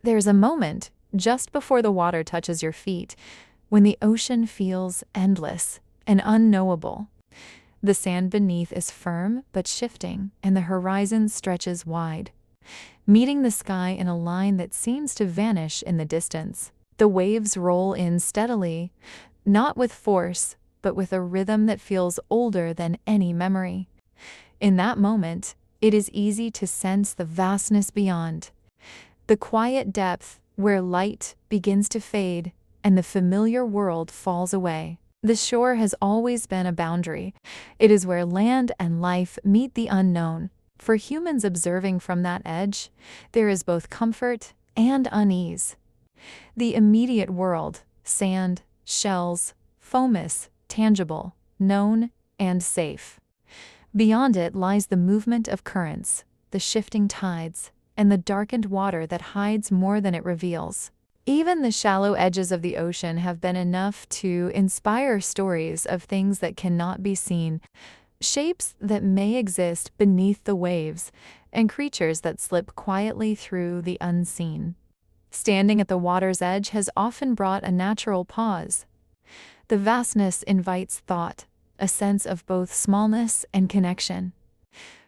There's a moment, just before the water touches your feet, when the ocean feels endless and unknowable. The sand beneath is firm but shifting, and the horizon stretches wide, meeting the sky in a line that seems to vanish in the distance. The waves roll in steadily, not with force, but with a rhythm that feels older than any memory. In that moment, it is easy to sense the vastness beyond, the quiet depth where light begins to fade and the familiar world falls away. The shore has always been a boundary. It is where land and life meet the unknown. For humans observing from that edge, there is both comfort and unease. The immediate world, sand, shells, foamous, tangible, known, and safe. Beyond it lies the movement of currents, the shifting tides, and the darkened water that hides more than it reveals. Even the shallow edges of the ocean have been enough to inspire stories of things that cannot be seen, shapes that may exist beneath the waves, and creatures that slip quietly through the unseen. Standing at the water's edge has often brought a natural pause. The vastness invites thought, a sense of both smallness and connection.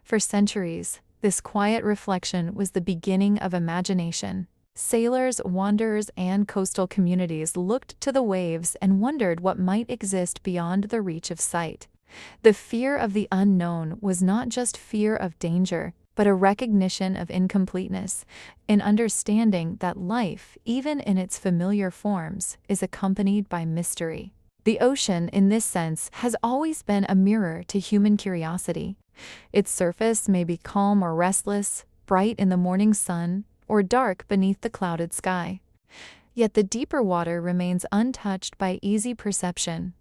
For centuries, this quiet reflection was the beginning of imagination. Sailors, wanderers, and coastal communities looked to the waves and wondered what might exist beyond the reach of sight. The fear of the unknown was not just fear of danger, but a recognition of incompleteness, an understanding that life, even in its familiar forms, is accompanied by mystery. The ocean, in this sense, has always been a mirror to human curiosity. Its surface may be calm or restless, bright in the morning sun, or dark beneath the clouded sky. Yet the deeper water remains untouched by easy perception.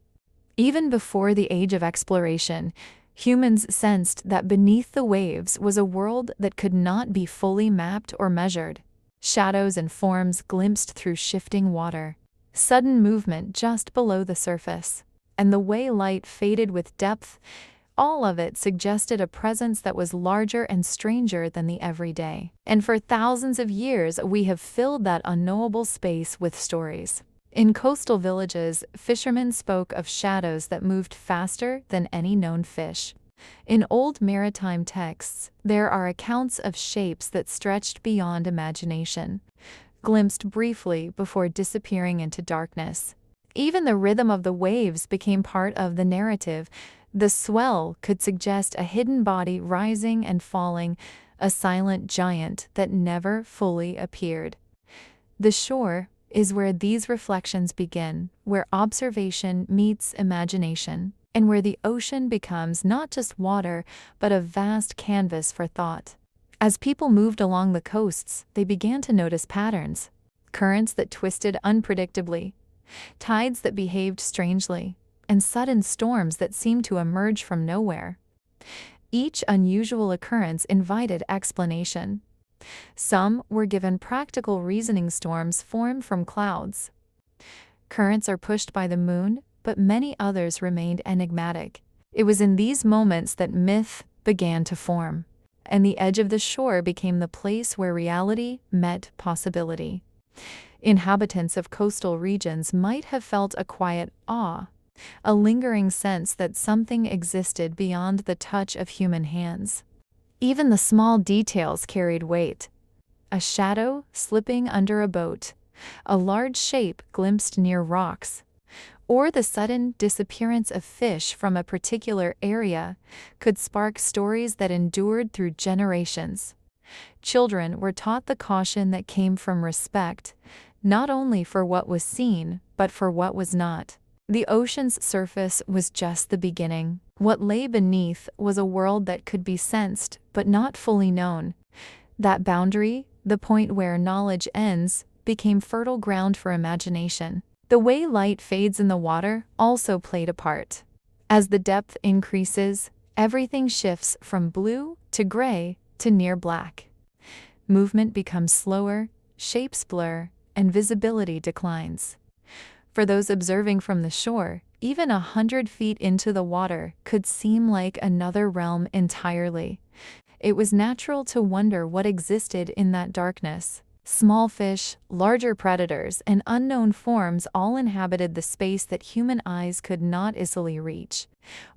Even before the age of exploration, humans sensed that beneath the waves was a world that could not be fully mapped or measured. Shadows and forms glimpsed through shifting water, sudden movement just below the surface, and the way light faded with depth, all of it suggested a presence that was larger and stranger than the everyday. And for thousands of years, we have filled that unknowable space with stories. In coastal villages, fishermen spoke of shadows that moved faster than any known fish. In old maritime texts, there are accounts of shapes that stretched beyond imagination, glimpsed briefly before disappearing into darkness. Even the rhythm of the waves became part of the narrative. The swell could suggest a hidden body rising and falling, a silent giant that never fully appeared. The shore is where these reflections begin, where observation meets imagination, and where the ocean becomes not just water, but a vast canvas for thought. As people moved along the coasts, they began to notice patterns, currents that twisted unpredictably, tides that behaved strangely, and sudden storms that seemed to emerge from nowhere. Each unusual occurrence invited explanation. Some were given practical reasoning. Storms form from clouds. Currents are pushed by the moon, but many others remained enigmatic. It was in these moments that myth began to form, and the edge of the shore became the place where reality met possibility. Inhabitants of coastal regions might have felt a quiet awe, a lingering sense that something existed beyond the touch of human hands. Even the small details carried weight. A shadow slipping under a boat, a large shape glimpsed near rocks, or the sudden disappearance of fish from a particular area could spark stories that endured through generations. Children were taught the caution that came from respect, not only for what was seen, but for what was not. The ocean's surface was just the beginning. What lay beneath was a world that could be sensed, but not fully known. That boundary, the point where knowledge ends, became fertile ground for imagination. The way light fades in the water also played a part. As the depth increases, everything shifts from blue to gray to near black. Movement becomes slower, shapes blur, and visibility declines. For those observing from the shore, even 100 feet into the water could seem like another realm entirely. It was natural to wonder what existed in that darkness, Small fish, larger predators, and unknown forms all inhabited the space that human eyes could not easily reach.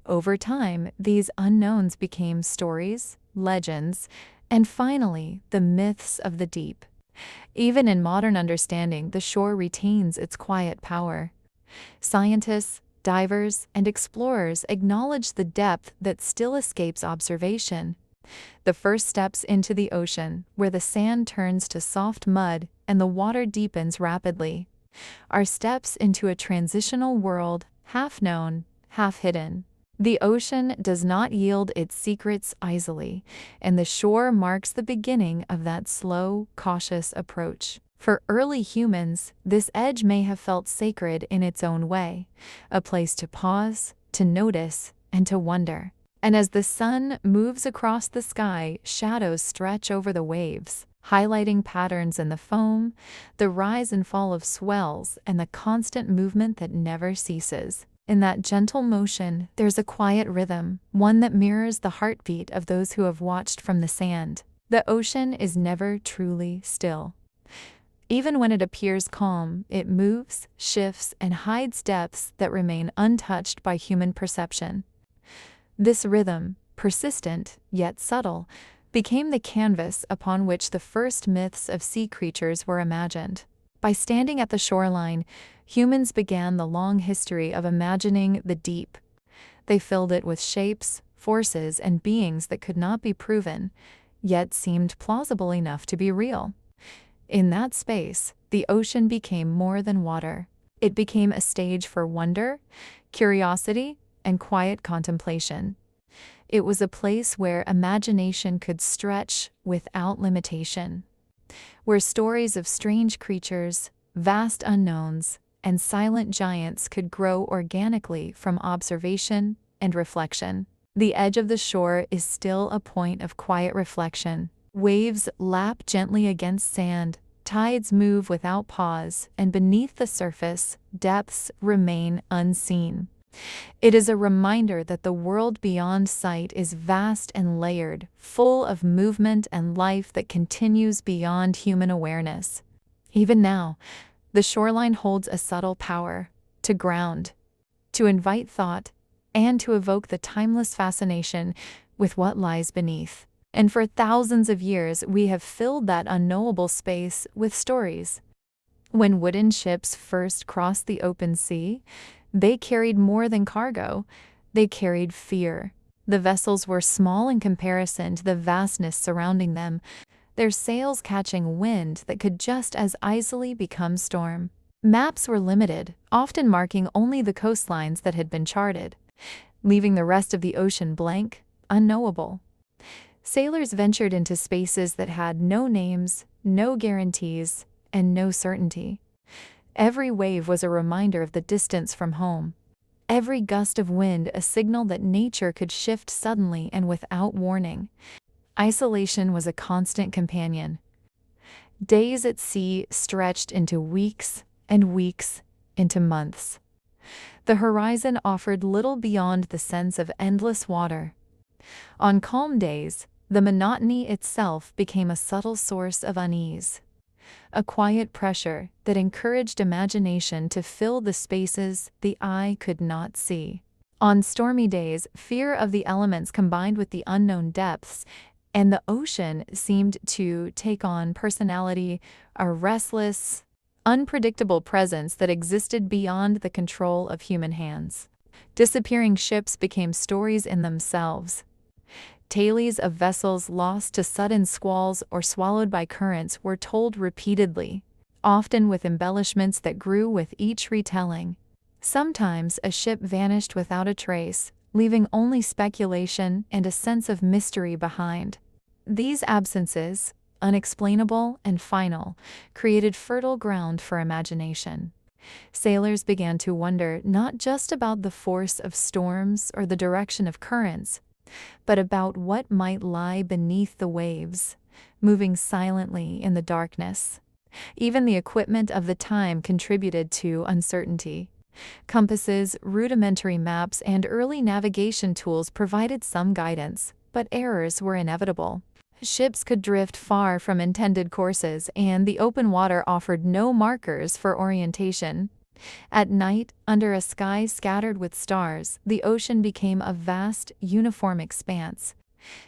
Over time, these unknowns became stories, legends, and finally, the myths of the deep. Even in modern understanding, the shore retains its quiet power. Scientists, divers, and explorers acknowledge the depth that still escapes observation. The first steps into the ocean, where the sand turns to soft mud and the water deepens rapidly, are steps into a transitional world, half known, half hidden. The ocean does not yield its secrets easily, and the shore marks the beginning of that slow, cautious approach. For early humans, this edge may have felt sacred in its own way, a place to pause, to notice, and to wonder. And as the sun moves across the sky, shadows stretch over the waves, highlighting patterns in the foam, the rise and fall of swells, and the constant movement that never ceases. In that gentle motion, there's a quiet rhythm, one that mirrors the heartbeat of those who have watched from the sand. The ocean is never truly still. Even when it appears calm, it moves, shifts, and hides depths that remain untouched by human perception. This rhythm, persistent yet subtle, became the canvas upon which the first myths of sea creatures were imagined. By standing at the shoreline, humans began the long history of imagining the deep. They filled it with shapes, forces, and beings that could not be proven, yet seemed plausible enough to be real. In that space, the ocean became more than water. It became a stage for wonder, curiosity, and quiet contemplation. It was a place where imagination could stretch without limitation, where stories of strange creatures, vast unknowns, and silent giants could grow organically from observation and reflection. The edge of the shore is still a point of quiet reflection. Waves lap gently against sand, tides move without pause, and beneath the surface, depths remain unseen. It is a reminder that the world beyond sight is vast and layered, full of movement and life that continues beyond human awareness. Even now, the shoreline holds a subtle power to ground, to invite thought, and to evoke the timeless fascination with what lies beneath. And for thousands of years, we have filled that unknowable space with stories. When wooden ships first crossed the open sea, they carried more than cargo. They carried fear. The vessels were small in comparison to the vastness surrounding them, their sails catching wind that could just as easily become storm. Maps were limited, often marking only the coastlines that had been charted, leaving the rest of the ocean blank, unknowable. Sailors ventured into spaces that had no names, no guarantees, and no certainty. Every wave was a reminder of the distance from home. Every gust of wind a signal that nature could shift suddenly and without warning. Isolation was a constant companion. Days at sea stretched into weeks, and weeks into months. The horizon offered little beyond the sense of endless water. On calm days, the monotony itself became a subtle source of unease, a quiet pressure that encouraged imagination to fill the spaces the eye could not see. On stormy days, fear of the elements combined with the unknown depths, and the ocean seemed to take on personality, a restless, unpredictable presence that existed beyond the control of human hands. Disappearing ships became stories in themselves. Tales of vessels lost to sudden squalls or swallowed by currents were told repeatedly, often with embellishments that grew with each retelling. Sometimes a ship vanished without a trace, leaving only speculation and a sense of mystery behind. These absences, unexplainable and final, created fertile ground for imagination. Sailors began to wonder not just about the force of storms or the direction of currents, but about what might lie beneath the waves, moving silently in the darkness. Even the equipment of the time contributed to uncertainty. Compasses, rudimentary maps, and early navigation tools provided some guidance, but errors were inevitable. Ships could drift far from intended courses, and the open water offered no markers for orientation. At night, under a sky scattered with stars, the ocean became a vast, uniform expanse.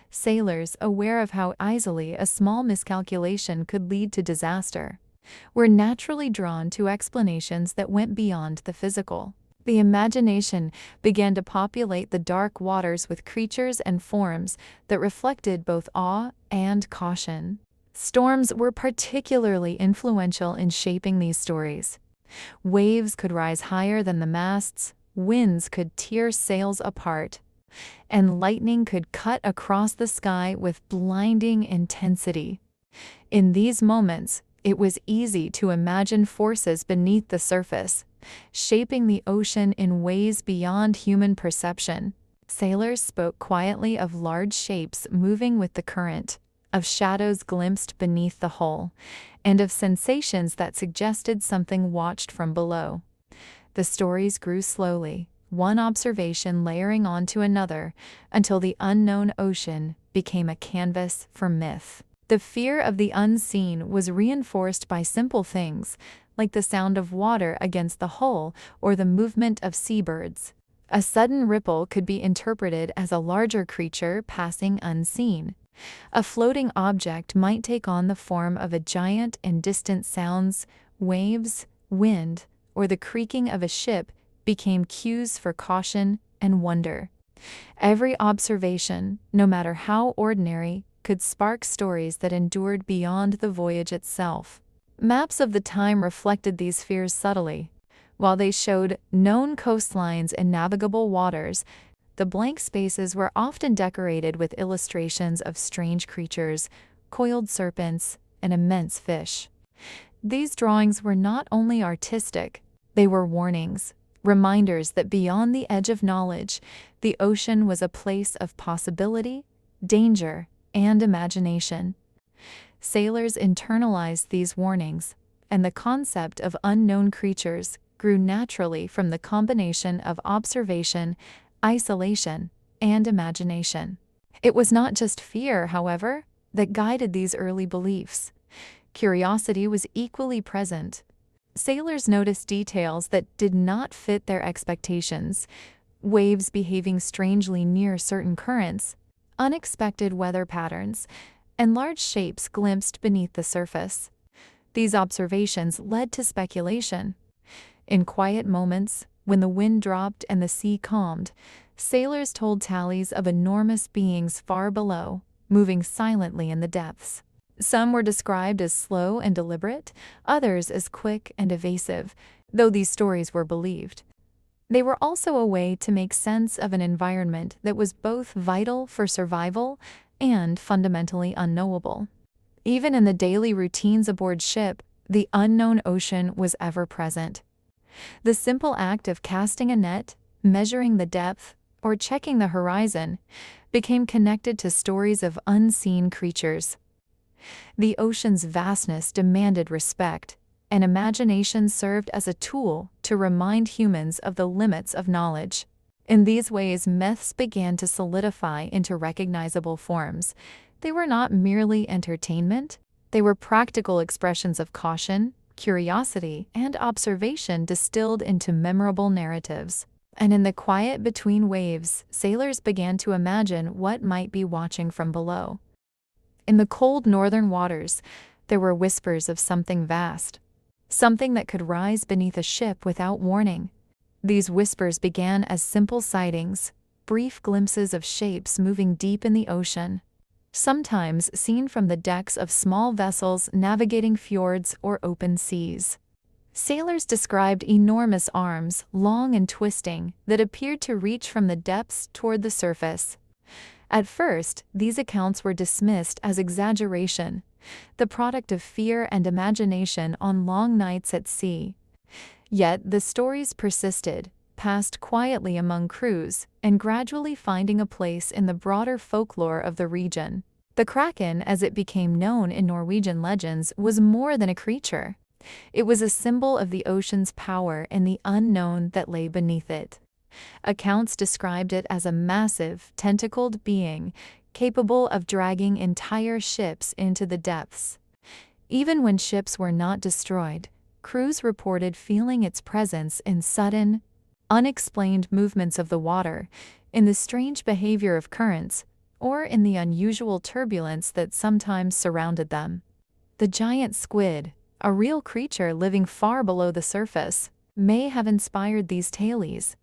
Sailors, aware of how easily a small miscalculation could lead to disaster, were naturally drawn to explanations that went beyond the physical. The imagination began to populate the dark waters with creatures and forms that reflected both awe and caution. Storms were particularly influential in shaping these stories. Waves could rise higher than the masts, winds could tear sails apart, and lightning could cut across the sky with blinding intensity. In these moments, it was easy to imagine forces beneath the surface, shaping the ocean in ways beyond human perception. Sailors spoke quietly of large shapes moving with the current, of shadows glimpsed beneath the hull, and of sensations that suggested something watched from below. The stories grew slowly, one observation layering onto another, until the unknown ocean became a canvas for myth. The fear of the unseen was reinforced by simple things, like the sound of water against the hull or the movement of seabirds. A sudden ripple could be interpreted as a larger creature passing unseen. A floating object might take on the form of a giant, and distant sounds, waves, wind, or the creaking of a ship became cues for caution and wonder. Every observation, no matter how ordinary, could spark stories that endured beyond the voyage itself. Maps of the time reflected these fears subtly. While they showed known coastlines and navigable waters, the blank spaces were often decorated with illustrations of strange creatures, coiled serpents, and immense fish. These drawings were not only artistic, they were warnings, reminders that beyond the edge of knowledge, the ocean was a place of possibility, danger, and imagination. Sailors internalized these warnings, and the concept of unknown creatures grew naturally from the combination of observation, isolation, and imagination. It was not just fear, however, that guided these early beliefs. Curiosity was equally present. Sailors noticed details that did not fit their expectations: waves behaving strangely near certain currents, unexpected weather patterns, and large shapes glimpsed beneath the surface. These observations led to speculation. In quiet moments, when the wind dropped and the sea calmed, sailors told tallies of enormous beings far below, moving silently in the depths. Some were described as slow and deliberate, others as quick and evasive, though these stories were believed. They were also a way to make sense of an environment that was both vital for survival and fundamentally unknowable. Even in the daily routines aboard ship, the unknown ocean was ever present. The simple act of casting a net, measuring the depth, or checking the horizon became connected to stories of unseen creatures. The ocean's vastness demanded respect, and imagination served as a tool to remind humans of the limits of knowledge. In these ways, myths began to solidify into recognizable forms. They were not merely entertainment, they were practical expressions of caution, curiosity, and observation distilled into memorable narratives. And in the quiet between waves, sailors began to imagine what might be watching from below. In the cold northern waters, there were whispers of something vast, something that could rise beneath a ship without warning. These whispers began as simple sightings, brief glimpses of shapes moving deep in the ocean, sometimes seen from the decks of small vessels navigating fjords or open seas. Sailors described enormous arms, long and twisting, that appeared to reach from the depths toward the surface. At first, these accounts were dismissed as exaggeration, the product of fear and imagination on long nights at sea. Yet the stories persisted, passed quietly among crews, and gradually finding a place in the broader folklore of the region. The Kraken, as it became known in Norwegian legends, was more than a creature. It was a symbol of the ocean's power and the unknown that lay beneath it. Accounts described it as a massive, tentacled being capable of dragging entire ships into the depths. Even when ships were not destroyed, crews reported feeling its presence in sudden, unexplained movements of the water, in the strange behavior of currents, or in the unusual turbulence that sometimes surrounded them. The giant squid, a real creature living far below the surface, may have inspired these tales,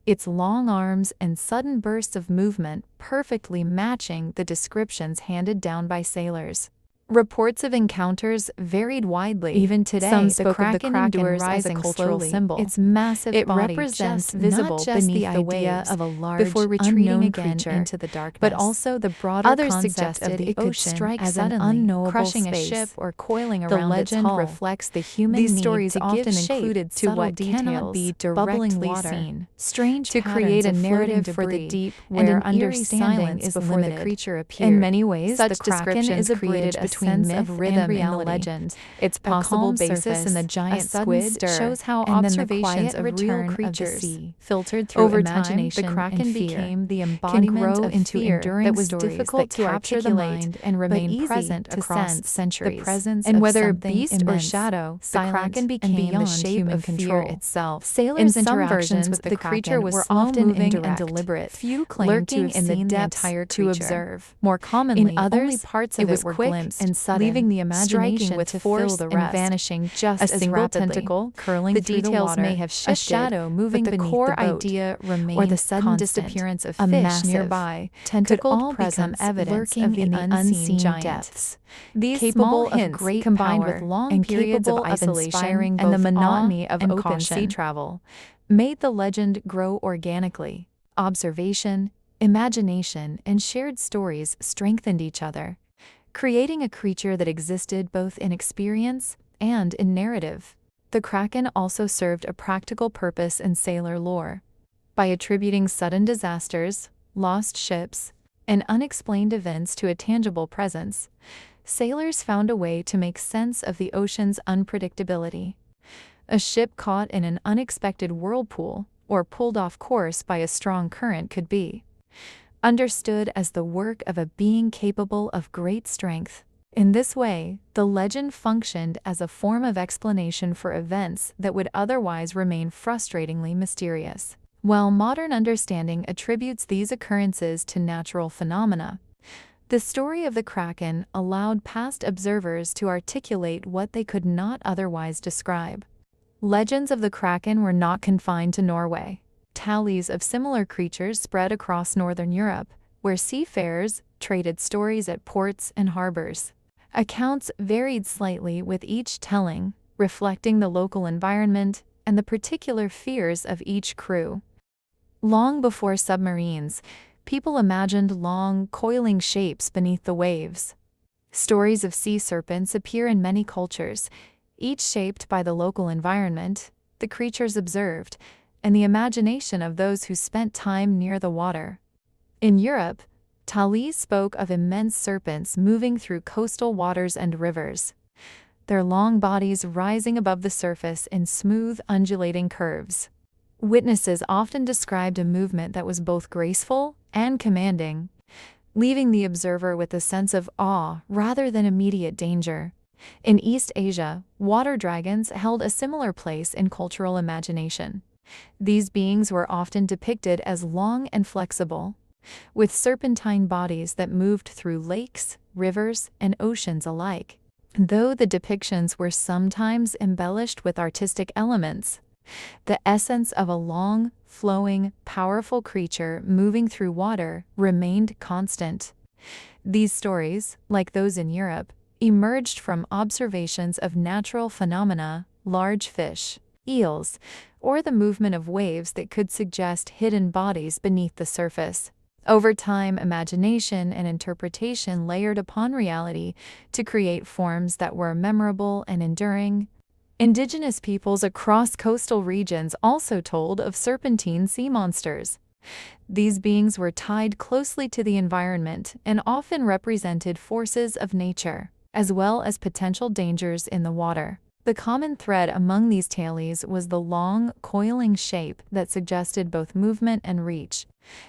its long arms and sudden bursts of movement perfectly matching the descriptions handed down by sailors. Reports of encounters varied widely. Even today, Some the spoke of the Kraken Kraken endures rising as a cultural slowly. symbol. Its massive It body represents just visible not just beneath the the idea waves of a large, before retreating unknown again creature, into the darkness, but also the broader Others concept suggested of the it could ocean strike as an suddenly, unknowable crushing space. a ship or coiling The around its legend hull. reflects the human These need stories to often give shape included to subtle what cannot details, be bubbling directly water, seen, strange to create a narrative for the deep where and an eerie understanding silence is before limited. the creature appeared. In many ways, Such the Kraken descriptions is a created bridge a between sense myth of and rhythm in the reality. legend. Its A possible calm basis surface in the a giant sudden squid stir, shows how and then the observations quiet of real return creatures of the sea. filtered through Over imagination time, the Kraken and fear became the can embodiment grow of into fear enduring that was stories difficult that to capture the articulate, mind and but remain easy present to across sense. centuries. The presence And of whether something beast or immense, shadow, the silent, Kraken and became the beyond shape human of fear control. itself. Sailors' In some interactions versions, with the creature Kraken was were slow often moving and indirect. deliberate, Few claimed to lurking have in the seen the depths entire to creature. observe. More commonly, In others, only parts it of was it were quick glimpsed, and sudden, leaving the striking imagination with to force fill the and rest. vanishing just A as single rapidly. tentacle curling The through the details water, may have a shifted, shadow moving but the beneath core the boat, idea remained or the sudden constant. disappearance of A fish massive, nearby, could tentacled all become presence evidence lurking of the in the unseen giant. depths. These Capable small of hints, great combined power with long and periods of capable of isolation inspiring and the both monotony awe of and open sea caution, travel, made the legend grow organically. Observation, imagination, and shared stories strengthened each other, creating a creature that existed both in experience and in narrative. The Kraken also served a practical purpose in sailor lore. By attributing sudden disasters, lost ships, and unexplained events to a tangible presence, sailors found a way to make sense of the ocean's unpredictability. A ship caught in an unexpected whirlpool or pulled off course by a strong current could be understood as the work of a being capable of great strength. In this way, the legend functioned as a form of explanation for events that would otherwise remain frustratingly mysterious. While modern understanding attributes these occurrences to natural phenomena, the story of the Kraken allowed past observers to articulate what they could not otherwise describe. Legends of the Kraken were not confined to Norway. Tallies of similar creatures spread across northern Europe, where seafarers traded stories at ports and harbors. Accounts varied slightly with each telling, reflecting the local environment and the particular fears of each crew. Long before submarines, people imagined long, coiling shapes beneath the waves. Stories of sea serpents appear in many cultures, each shaped by the local environment, the creatures observed, and the imagination of those who spent time near the water. In Europe, Tallis spoke of immense serpents moving through coastal waters and rivers, their long bodies rising above the surface in smooth, undulating curves. Witnesses often described a movement that was both graceful and commanding, leaving the observer with a sense of awe rather than immediate danger. In East Asia, water dragons held a similar place in cultural imagination. These beings were often depicted as long and flexible, with serpentine bodies that moved through lakes, rivers, and oceans alike. Though the depictions were sometimes embellished with artistic elements, the essence of a long, flowing, powerful creature moving through water remained constant. These stories, like those in Europe, emerged from observations of natural phenomena, large fish, eels, or the movement of waves that could suggest hidden bodies beneath the surface. Over time, imagination and interpretation layered upon reality to create forms that were memorable and enduring. Indigenous peoples across coastal regions also told of serpentine sea monsters. These beings were tied closely to the environment and often represented forces of nature, as well as potential dangers in the water. The common thread among these tales was the long, coiling shape that suggested both movement and reach.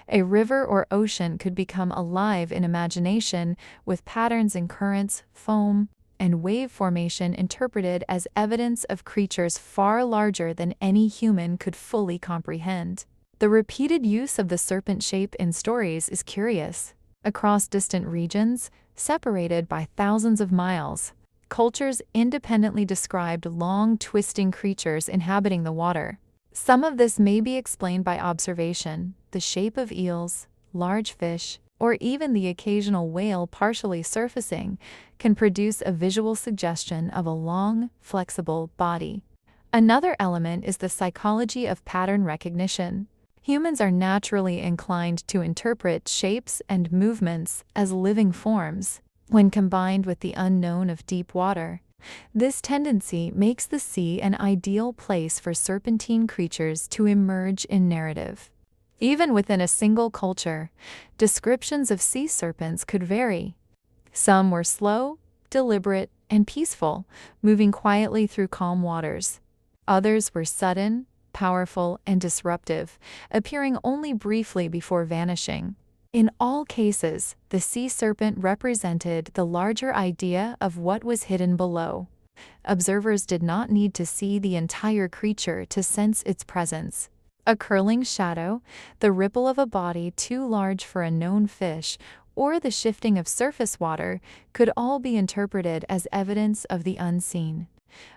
A river or ocean could become alive in imagination, with patterns in currents, foam, and wave formation interpreted as evidence of creatures far larger than any human could fully comprehend. The repeated use of the serpent shape in stories is curious. Across distant regions, separated by thousands of miles, cultures independently described long, twisting creatures inhabiting the water. Some of this may be explained by observation, the shape of eels, large fish, or even the occasional whale partially surfacing can produce a visual suggestion of a long, flexible body. Another element is the psychology of pattern recognition. Humans are naturally inclined to interpret shapes and movements as living forms. When combined with the unknown of deep water, this tendency makes the sea an ideal place for serpentine creatures to emerge in narrative. Even within a single culture, descriptions of sea serpents could vary. Some were slow, deliberate, and peaceful, moving quietly through calm waters. Others were sudden, powerful, and disruptive, appearing only briefly before vanishing. In all cases, the sea serpent represented the larger idea of what was hidden below. Observers did not need to see the entire creature to sense its presence. A curling shadow, the ripple of a body too large for a known fish, or the shifting of surface water could all be interpreted as evidence of the unseen.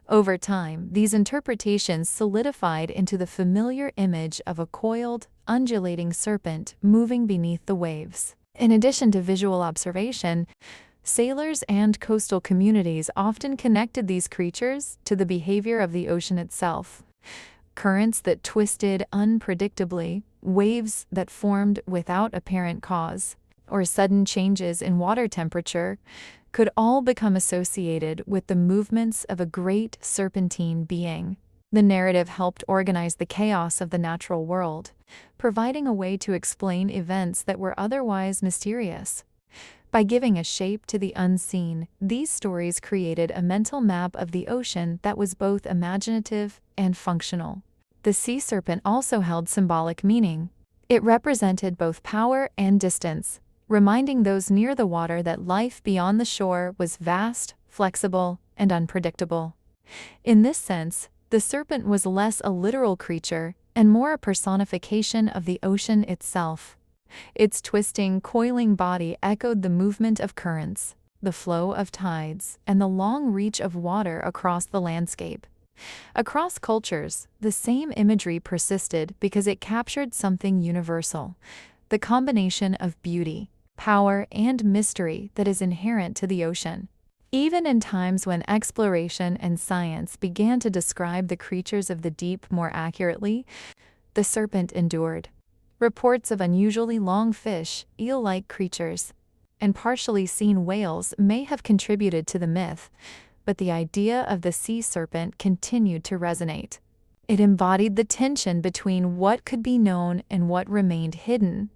Over time, these interpretations solidified into the familiar image of a coiled, undulating serpent moving beneath the waves. In addition to visual observation, sailors and coastal communities often connected these creatures to the behavior of the ocean itself. Currents that twisted unpredictably, waves that formed without apparent cause, or sudden changes in water temperature could all become associated with the movements of a great serpentine being. The narrative helped organize the chaos of the natural world, providing a way to explain events that were otherwise mysterious. By giving a shape to the unseen, these stories created a mental map of the ocean that was both imaginative and functional. The sea serpent also held symbolic meaning. It represented both power and distance, reminding those near the water that life beyond the shore was vast, flexible, and unpredictable. In this sense, the serpent was less a literal creature and more a personification of the ocean itself. Its twisting, coiling body echoed the movement of currents, the flow of tides, and the long reach of water across the landscape. Across cultures, the same imagery persisted because it captured something universal: the combination of beauty, power, and mystery that is inherent to the ocean. Even in times when exploration and science began to describe the creatures of the deep more accurately, the serpent endured. Reports of unusually long fish, eel-like creatures, and partially seen whales may have contributed to the myth, but the idea of the sea serpent continued to resonate. It embodied the tension between what could be known and what remained hidden,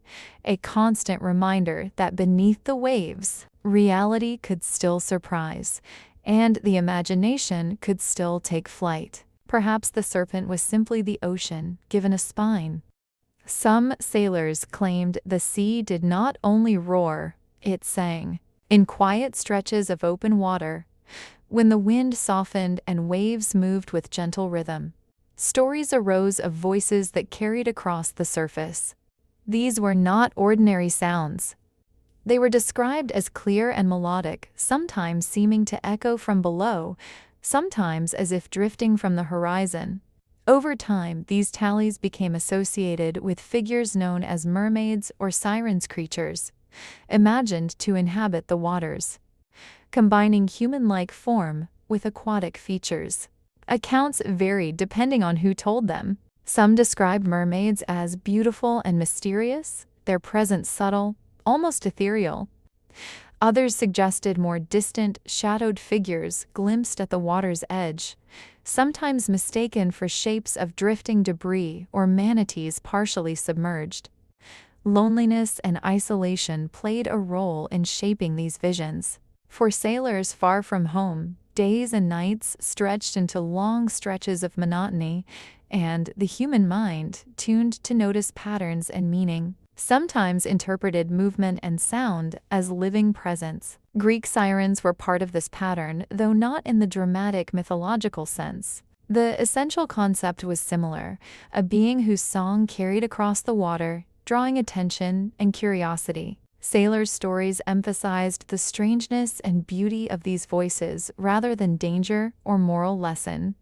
a constant reminder that beneath the waves, reality could still surprise, and the imagination could still take flight. Perhaps the serpent was simply the ocean, given a spine. Some sailors claimed the sea did not only roar, it sang. In quiet stretches of open water, when the wind softened and waves moved with gentle rhythm, stories arose of voices that carried across the surface. These were not ordinary sounds. They were described as clear and melodic, sometimes seeming to echo from below, sometimes as if drifting from the horizon. Over time, these tallies became associated with figures known as mermaids or sirens, creatures imagined to inhabit the waters, combining human-like form with aquatic features. Accounts varied depending on who told them. Some described mermaids as beautiful and mysterious, their presence subtle, almost ethereal. Others suggested more distant, shadowed figures glimpsed at the water's edge, sometimes mistaken for shapes of drifting debris or manatees partially submerged. Loneliness and isolation played a role in shaping these visions. For sailors far from home, Days and nights stretched into long stretches of monotony, and the human mind, tuned to notice patterns and meaning, sometimes interpreted movement and sound as living presence. Greek sirens were part of this pattern, though not in the dramatic mythological sense. The essential concept was similar, a being whose song carried across the water, drawing attention and curiosity. Sailors' stories emphasized the strangeness and beauty of these voices rather than danger or moral lesson.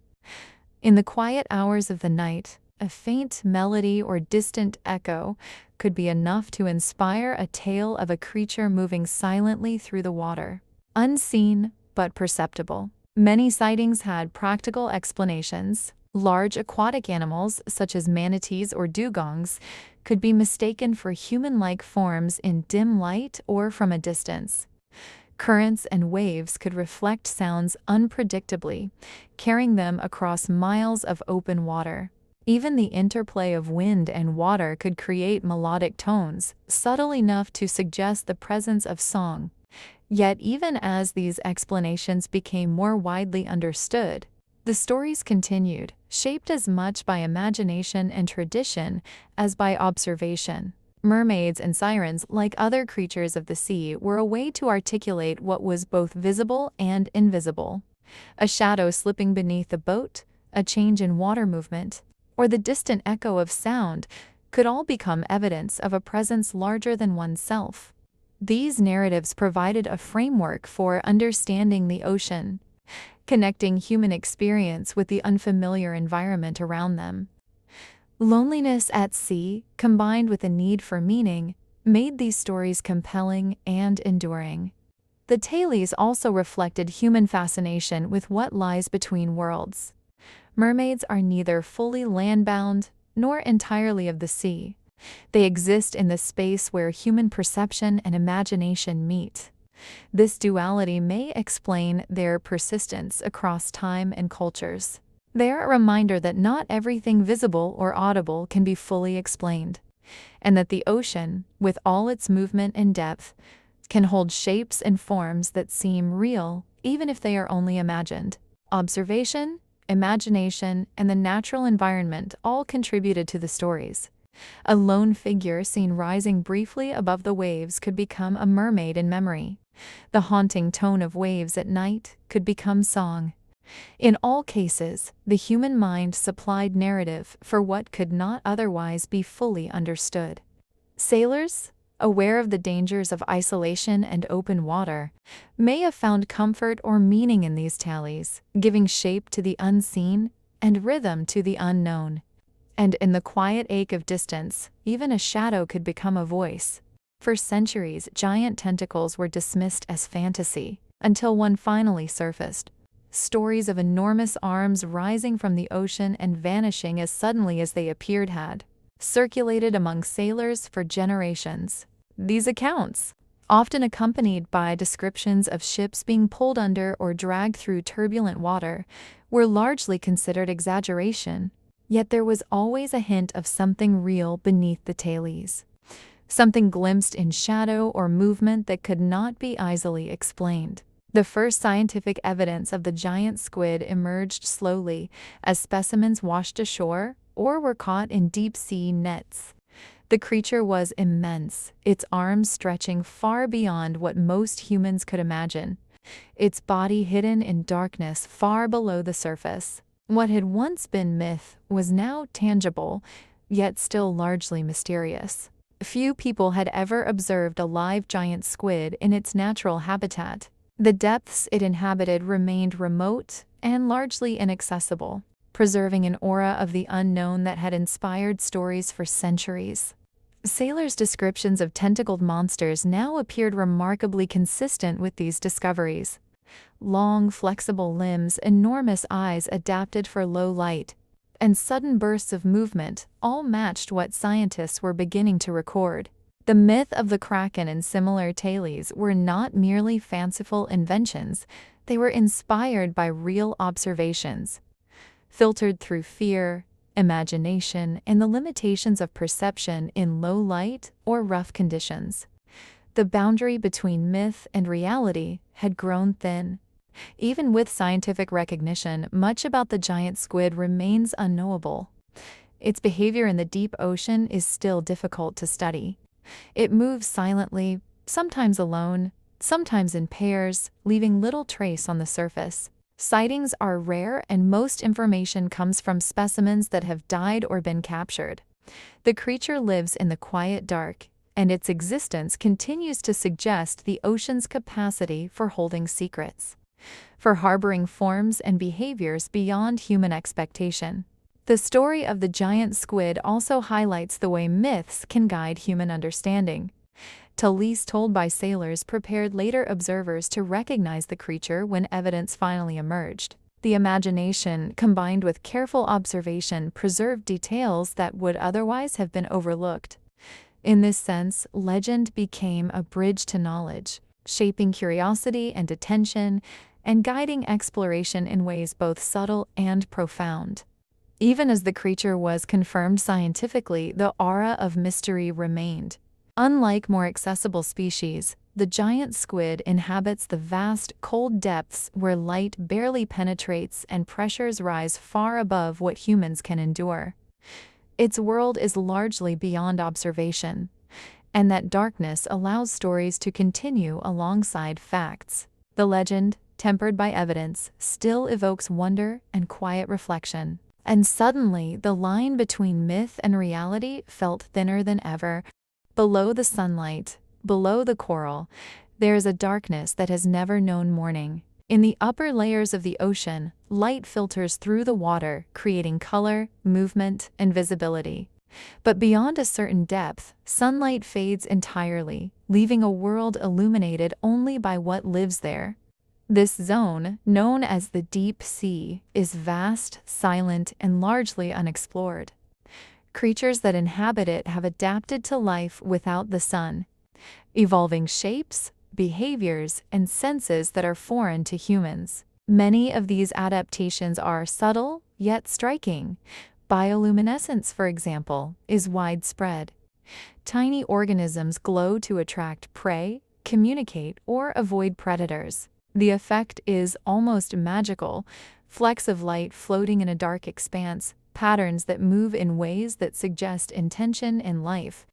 In the quiet hours of the night, a faint melody or distant echo could be enough to inspire a tale of a creature moving silently through the water. Unseen, but perceptible. Many sightings had practical explanations. Large aquatic animals, such as manatees or dugongs, could be mistaken for human-like forms in dim light or from a distance. Currents and waves could reflect sounds unpredictably, carrying them across miles of open water. Even the interplay of wind and water could create melodic tones, subtle enough to suggest the presence of song. Yet even as these explanations became more widely understood, the stories continued, shaped as much by imagination and tradition as by observation. Mermaids and sirens, like other creatures of the sea, were a way to articulate what was both visible and invisible. A shadow slipping beneath a boat, a change in water movement, or the distant echo of sound could all become evidence of a presence larger than oneself. These narratives provided a framework for understanding the ocean, connecting human experience with the unfamiliar environment around them. Loneliness at sea, combined with a need for meaning, made these stories compelling and enduring. The tales also reflected human fascination with what lies between worlds. Mermaids are neither fully landbound nor entirely of the sea. They exist in the space where human perception and imagination meet. This duality may explain their persistence across time and cultures. They are a reminder that not everything visible or audible can be fully explained, and that the ocean, with all its movement and depth, can hold shapes and forms that seem real even if they are only imagined. Observation, imagination, and the natural environment all contributed to the stories. A lone figure seen rising briefly above the waves could become a mermaid in memory. The haunting tone of waves at night could become song. In all cases, the human mind supplied narrative for what could not otherwise be fully understood. Sailors, aware of the dangers of isolation and open water, may have found comfort or meaning in these tales, giving shape to the unseen and rhythm to the unknown. And in the quiet ache of distance, even a shadow could become a voice. For centuries, giant tentacles were dismissed as fantasy, until one finally surfaced. Stories of enormous arms rising from the ocean and vanishing as suddenly as they appeared had circulated among sailors for generations. These accounts, often accompanied by descriptions of ships being pulled under or dragged through turbulent water, were largely considered exaggeration. Yet there was always a hint of something real beneath the tales. Something glimpsed in shadow or movement that could not be easily explained. The first scientific evidence of the giant squid emerged slowly as specimens washed ashore or were caught in deep-sea nets. The creature was immense, its arms stretching far beyond what most humans could imagine, its body hidden in darkness far below the surface. What had once been myth was now tangible, yet still largely mysterious. Few people had ever observed a live giant squid in its natural habitat. The depths it inhabited remained remote and largely inaccessible, preserving an aura of the unknown that had inspired stories for centuries. Sailors' descriptions of tentacled monsters now appeared remarkably consistent with these discoveries. Long, flexible limbs, enormous eyes adapted for low light, and sudden bursts of movement all matched what scientists were beginning to record. The myth of the Kraken and similar tales were not merely fanciful inventions, they were inspired by real observations, filtered through fear, imagination, and the limitations of perception in low light or rough conditions. The boundary between myth and reality had grown thin, Even with scientific recognition, much about the giant squid remains unknowable. Its behavior in the deep ocean is still difficult to study. It moves silently, sometimes alone, sometimes in pairs, leaving little trace on the surface. Sightings are rare, and most information comes from specimens that have died or been captured. The creature lives in the quiet dark, and its existence continues to suggest the ocean's capacity for holding secrets, for harboring forms and behaviors beyond human expectation. The story of the giant squid also highlights the way myths can guide human understanding. Tales told by sailors prepared later observers to recognize the creature when evidence finally emerged. The imagination, combined with careful observation, preserved details that would otherwise have been overlooked. In this sense, legend became a bridge to knowledge, shaping curiosity and attention, and guiding exploration in ways both subtle and profound. Even as the creature was confirmed scientifically, the aura of mystery remained. Unlike more accessible species, the giant squid inhabits the vast, cold depths where light barely penetrates and pressures rise far above what humans can endure. Its world is largely beyond observation, and that darkness allows stories to continue alongside facts. The legend, tempered by evidence, still evokes wonder and quiet reflection. And suddenly, the line between myth and reality felt thinner than ever. Below the sunlight, below the coral, there is a darkness that has never known morning. In the upper layers of the ocean, light filters through the water, creating color, movement, and visibility. But beyond a certain depth, sunlight fades entirely, leaving a world illuminated only by what lives there. This zone, known as the deep sea, is vast, silent, and largely unexplored. Creatures that inhabit it have adapted to life without the sun, evolving shapes, behaviors, and senses that are foreign to humans. Many of these adaptations are subtle, yet striking. Bioluminescence, for example, is widespread. Tiny organisms glow to attract prey, communicate, or avoid predators. The effect is almost magical, flecks of light floating in a dark expanse, patterns that move in ways that suggest intention in life.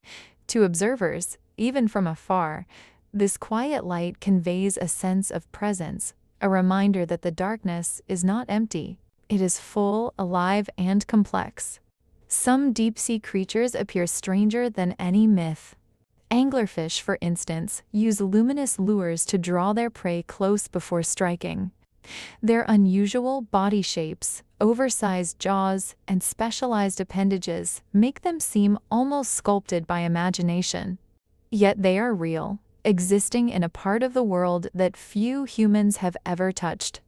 To observers, even from afar, this quiet light conveys a sense of presence, a reminder that the darkness is not empty. It is full, alive, and complex. Some deep-sea creatures appear stranger than any myth. Anglerfish, for instance, use luminous lures to draw their prey close before striking. Their unusual body shapes, oversized jaws, and specialized appendages make them seem almost sculpted by imagination. Yet they are real, existing in a part of the world that few humans have ever touched.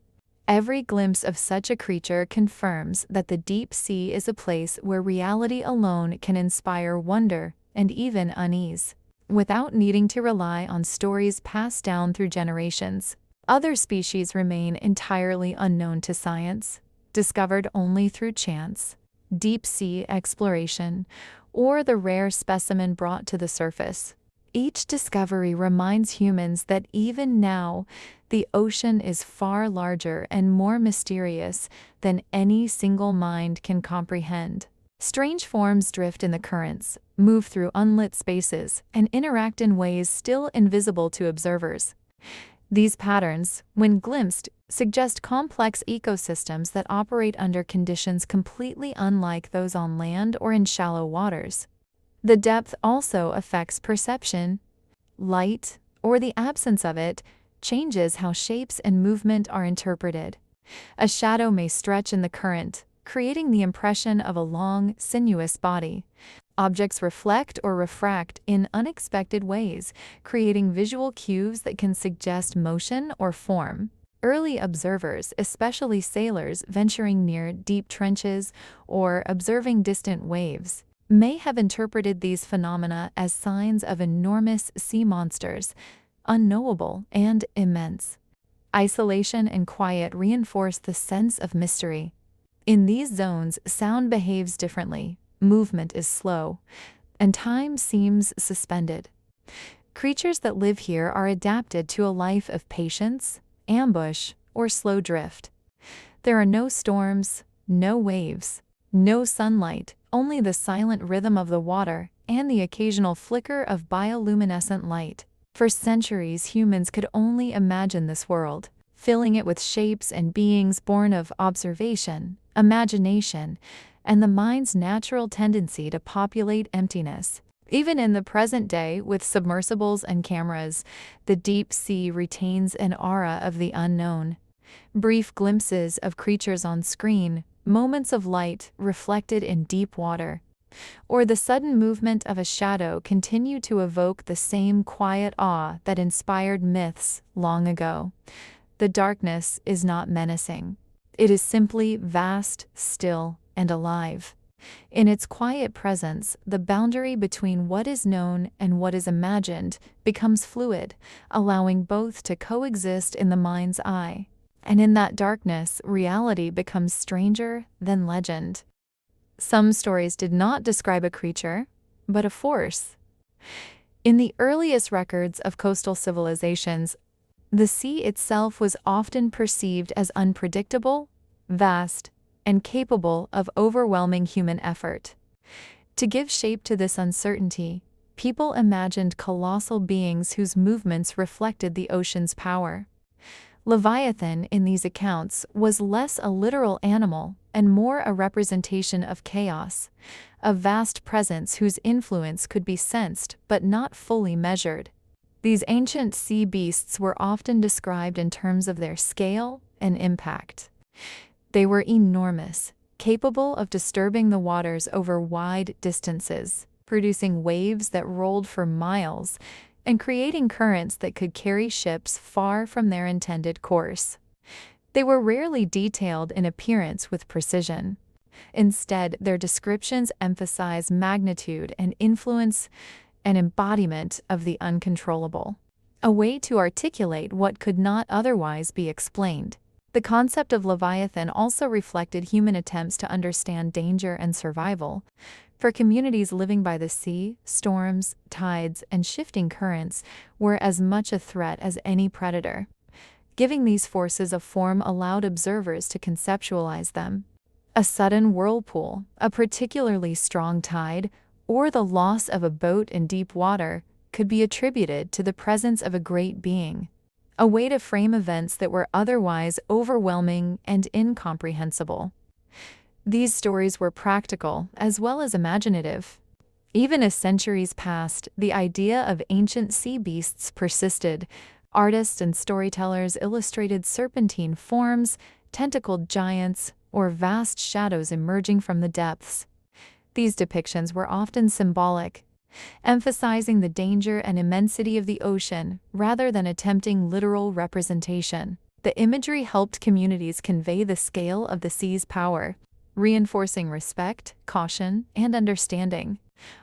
Every glimpse of such a creature confirms that the deep sea is a place where reality alone can inspire wonder and even unease, without needing to rely on stories passed down through generations. Other species remain entirely unknown to science, discovered only through chance, deep-sea exploration, or the rare specimen brought to the surface. Each discovery reminds humans that even now, the ocean is far larger and more mysterious than any single mind can comprehend. Strange forms drift in the currents, move through unlit spaces, and interact in ways still invisible to observers. These patterns, when glimpsed, suggest complex ecosystems that operate under conditions completely unlike those on land or in shallow waters. The depth also affects perception. Light, or the absence of it, changes how shapes and movement are interpreted. A shadow may stretch in the current, creating the impression of a long, sinuous body. Objects reflect or refract in unexpected ways, creating visual cues that can suggest motion or form. Early observers, especially sailors venturing near deep trenches or observing distant waves, may have interpreted these phenomena as signs of enormous sea monsters, unknowable and immense. Isolation and quiet reinforce the sense of mystery. In these zones, sound behaves differently, movement is slow, and time seems suspended. Creatures that live here are adapted to a life of patience, ambush, or slow drift. There are no storms, no waves, no sunlight, only the silent rhythm of the water and the occasional flicker of bioluminescent light. For centuries, humans could only imagine this world, filling it with shapes and beings born of observation, imagination, and the mind's natural tendency to populate emptiness. Even in the present day, with submersibles and cameras, the deep sea retains an aura of the unknown. Brief glimpses of creatures on screen, moments of light reflected in deep water, or the sudden movement of a shadow continue to evoke the same quiet awe that inspired myths long ago. The darkness is not menacing. It is simply vast, still, and alive. In its quiet presence, the boundary between what is known and what is imagined becomes fluid, allowing both to coexist in the mind's eye. And in that darkness, reality becomes stranger than legend. Some stories did not describe a creature, but a force. In the earliest records of coastal civilizations, the sea itself was often perceived as unpredictable, vast, and capable of overwhelming human effort. To give shape to this uncertainty, people imagined colossal beings whose movements reflected the ocean's power. Leviathan, in these accounts, was less a literal animal and more a representation of chaos, a vast presence whose influence could be sensed but not fully measured. These ancient sea beasts were often described in terms of their scale and impact. They were enormous, capable of disturbing the waters over wide distances, producing waves that rolled for miles, and creating currents that could carry ships far from their intended course. They were rarely detailed in appearance with precision. Instead, their descriptions emphasize magnitude and influence, an embodiment of the uncontrollable, a way to articulate what could not otherwise be explained. The concept of Leviathan also reflected human attempts to understand danger and survival. For communities living by the sea, storms, tides, and shifting currents were as much a threat as any predator. Giving these forces a form allowed observers to conceptualize them. A sudden whirlpool, a particularly strong tide, or the loss of a boat in deep water could be attributed to the presence of a great being, a way to frame events that were otherwise overwhelming and incomprehensible. These stories were practical as well as imaginative. Even as centuries passed, the idea of ancient sea beasts persisted. Artists and storytellers illustrated serpentine forms, tentacled giants, or vast shadows emerging from the depths. These depictions were often symbolic, emphasizing the danger and immensity of the ocean rather than attempting literal representation. The imagery helped communities convey the scale of the sea's power, reinforcing respect, caution, and understanding.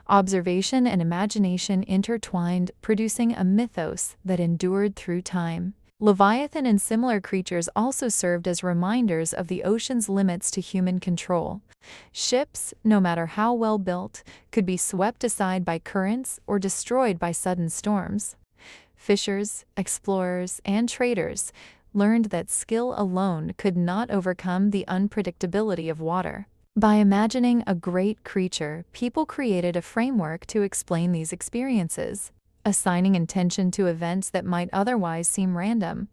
Observation and imagination intertwined, producing a mythos that endured through time. Leviathan and similar creatures also served as reminders of the ocean's limits to human control. Ships, no matter how well built, could be swept aside by currents or destroyed by sudden storms. Fishers, explorers, and traders learned that skill alone could not overcome the unpredictability of water. By imagining a great creature, people created a framework to explain these experiences, assigning intention to events that might otherwise seem random.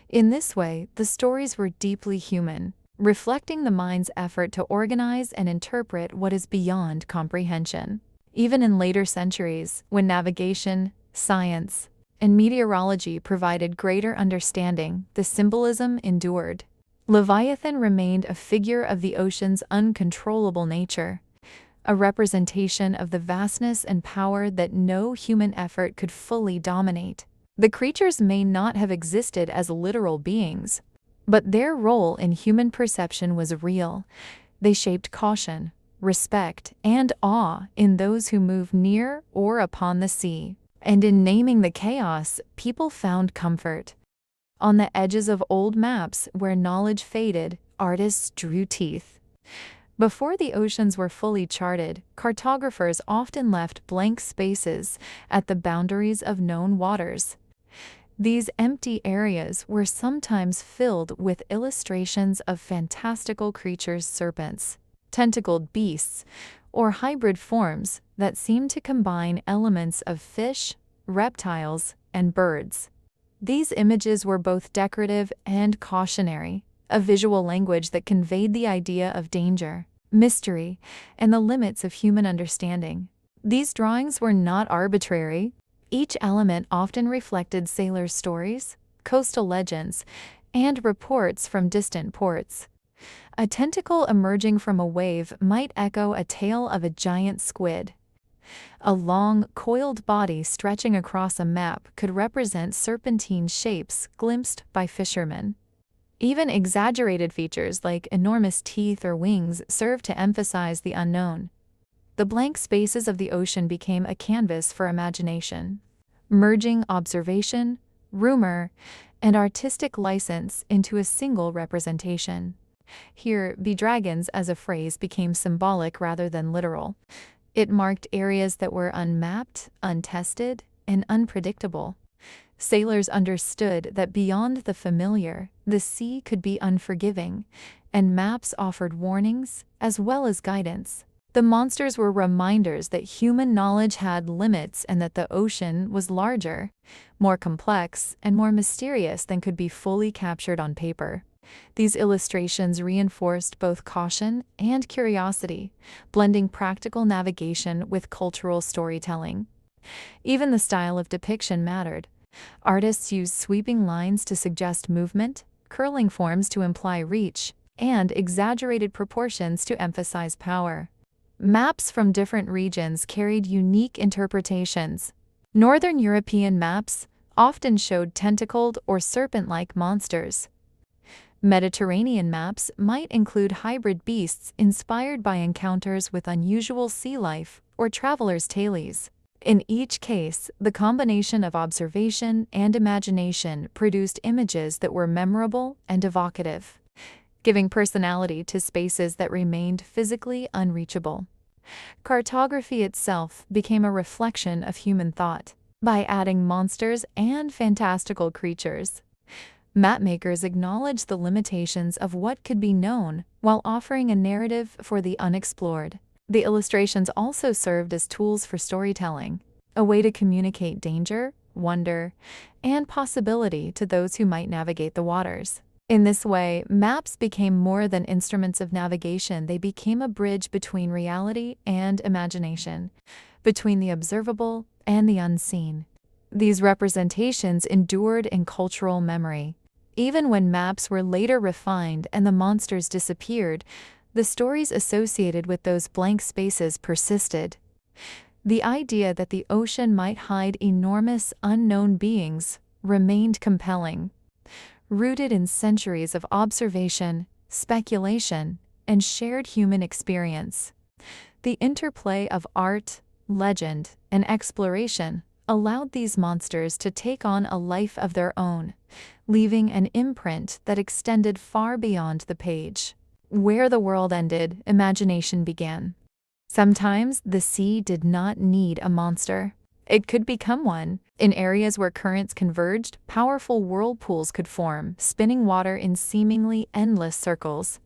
In this way, the stories were deeply human, reflecting the mind's effort to organize and interpret what is beyond comprehension. Even in later centuries, when navigation, science, and meteorology provided greater understanding, the symbolism endured. Leviathan remained a figure of the ocean's uncontrollable nature, a representation of the vastness and power that no human effort could fully dominate. The creatures may not have existed as literal beings, but their role in human perception was real. They shaped caution, respect, and awe in those who move near or upon the sea. And in naming the chaos, people found comfort. On the edges of old maps where knowledge faded, artists drew teeth. Before the oceans were fully charted, cartographers often left blank spaces at the boundaries of known waters. These empty areas were sometimes filled with illustrations of fantastical creatures, serpents, tentacled beasts, or hybrid forms that seemed to combine elements of fish, reptiles, and birds. These images were both decorative and cautionary, a visual language that conveyed the idea of danger, mystery, and the limits of human understanding. These drawings were not arbitrary. Each element often reflected sailors' stories, coastal legends, and reports from distant ports. A tentacle emerging from a wave might echo a tale of a giant squid. A long, coiled body stretching across a map could represent serpentine shapes glimpsed by fishermen. Even exaggerated features like enormous teeth or wings served to emphasize the unknown. The blank spaces of the ocean became a canvas for imagination, merging observation, rumor, and artistic license into a single representation. Here, be dragons as a phrase became symbolic rather than literal. It marked areas that were unmapped, untested, and unpredictable. Sailors understood that beyond the familiar, the sea could be unforgiving, and maps offered warnings as well as guidance. The monsters were reminders that human knowledge had limits and that the ocean was larger, more complex, and more mysterious than could be fully captured on paper. These illustrations reinforced both caution and curiosity, blending practical navigation with cultural storytelling. Even the style of depiction mattered. Artists used sweeping lines to suggest movement, curling forms to imply reach, and exaggerated proportions to emphasize power. Maps from different regions carried unique interpretations. Northern European maps often showed tentacled or serpent-like monsters. Mediterranean maps might include hybrid beasts inspired by encounters with unusual sea life or travelers' tales. In each case, the combination of observation and imagination produced images that were memorable and evocative, giving personality to spaces that remained physically unreachable. Cartography itself became a reflection of human thought. By adding monsters and fantastical creatures, mapmakers acknowledged the limitations of what could be known while offering a narrative for the unexplored. The illustrations also served as tools for storytelling, a way to communicate danger, wonder, and possibility to those who might navigate the waters. In this way, maps became more than instruments of navigation. They became a bridge between reality and imagination, between the observable and the unseen. These representations endured in cultural memory. Even when maps were later refined and the monsters disappeared, the stories associated with those blank spaces persisted. The idea that the ocean might hide enormous, unknown beings remained compelling, rooted in centuries of observation, speculation, and shared human experience. The interplay of art, legend, and exploration allowed these monsters to take on a life of their own, leaving an imprint that extended far beyond the page. Where the world ended, imagination began. Sometimes the sea did not need a monster. It could become one. In areas where currents converged, powerful whirlpools could form, spinning water in seemingly endless circles.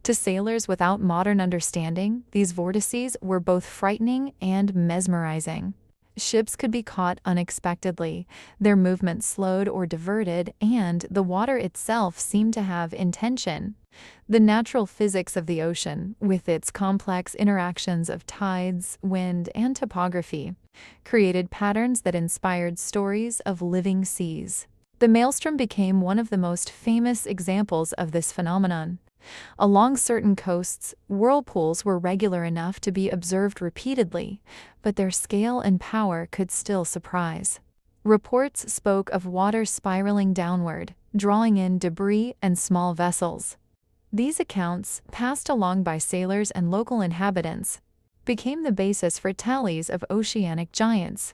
To sailors without modern understanding, these vortices were both frightening and mesmerizing. Ships could be caught unexpectedly, their movement slowed or diverted, and the water itself seemed to have intention. The natural physics of the ocean, with its complex interactions of tides, wind, and topography, created patterns that inspired stories of living seas. The maelstrom became one of the most famous examples of this phenomenon. Along certain coasts, whirlpools were regular enough to be observed repeatedly, but their scale and power could still surprise. Reports spoke of water spiraling downward, drawing in debris and small vessels. These accounts, passed along by sailors and local inhabitants, became the basis for tallies of oceanic giants,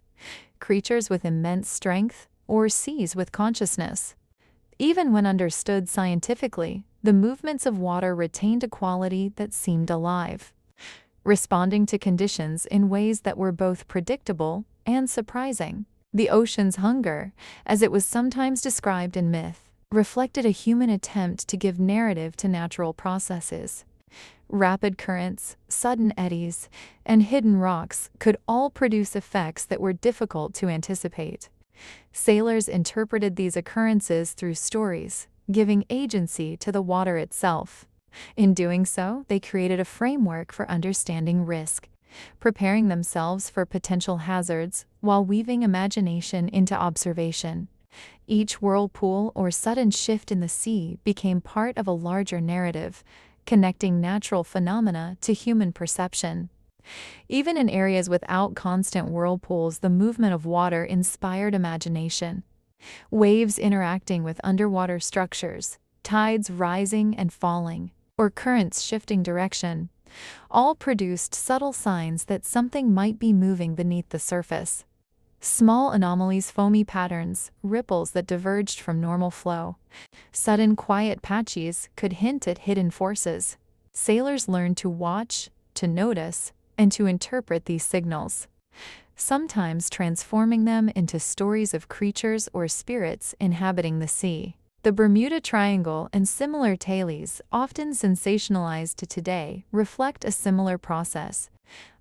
creatures with immense strength, or seas with consciousness. Even when understood scientifically, the movements of water retained a quality that seemed alive, responding to conditions in ways that were both predictable and surprising. The ocean's hunger, as it was sometimes described in myth, reflected a human attempt to give narrative to natural processes. Rapid currents, sudden eddies, and hidden rocks could all produce effects that were difficult to anticipate. Sailors interpreted these occurrences through stories, giving agency to the water itself. In doing so, they created a framework for understanding risk, preparing themselves for potential hazards while weaving imagination into observation. Each whirlpool or sudden shift in the sea became part of a larger narrative, connecting natural phenomena to human perception. Even in areas without constant whirlpools, the movement of water inspired imagination. Waves interacting with underwater structures, tides rising and falling, or currents shifting direction, all produced subtle signs that something might be moving beneath the surface. Small anomalies, foamy patterns, ripples that diverged from normal flow, sudden quiet patches could hint at hidden forces. Sailors learned to watch, to notice, and to interpret these signals, sometimes transforming them into stories of creatures or spirits inhabiting the sea. The Bermuda Triangle and similar tales, often sensationalized today, reflect a similar process.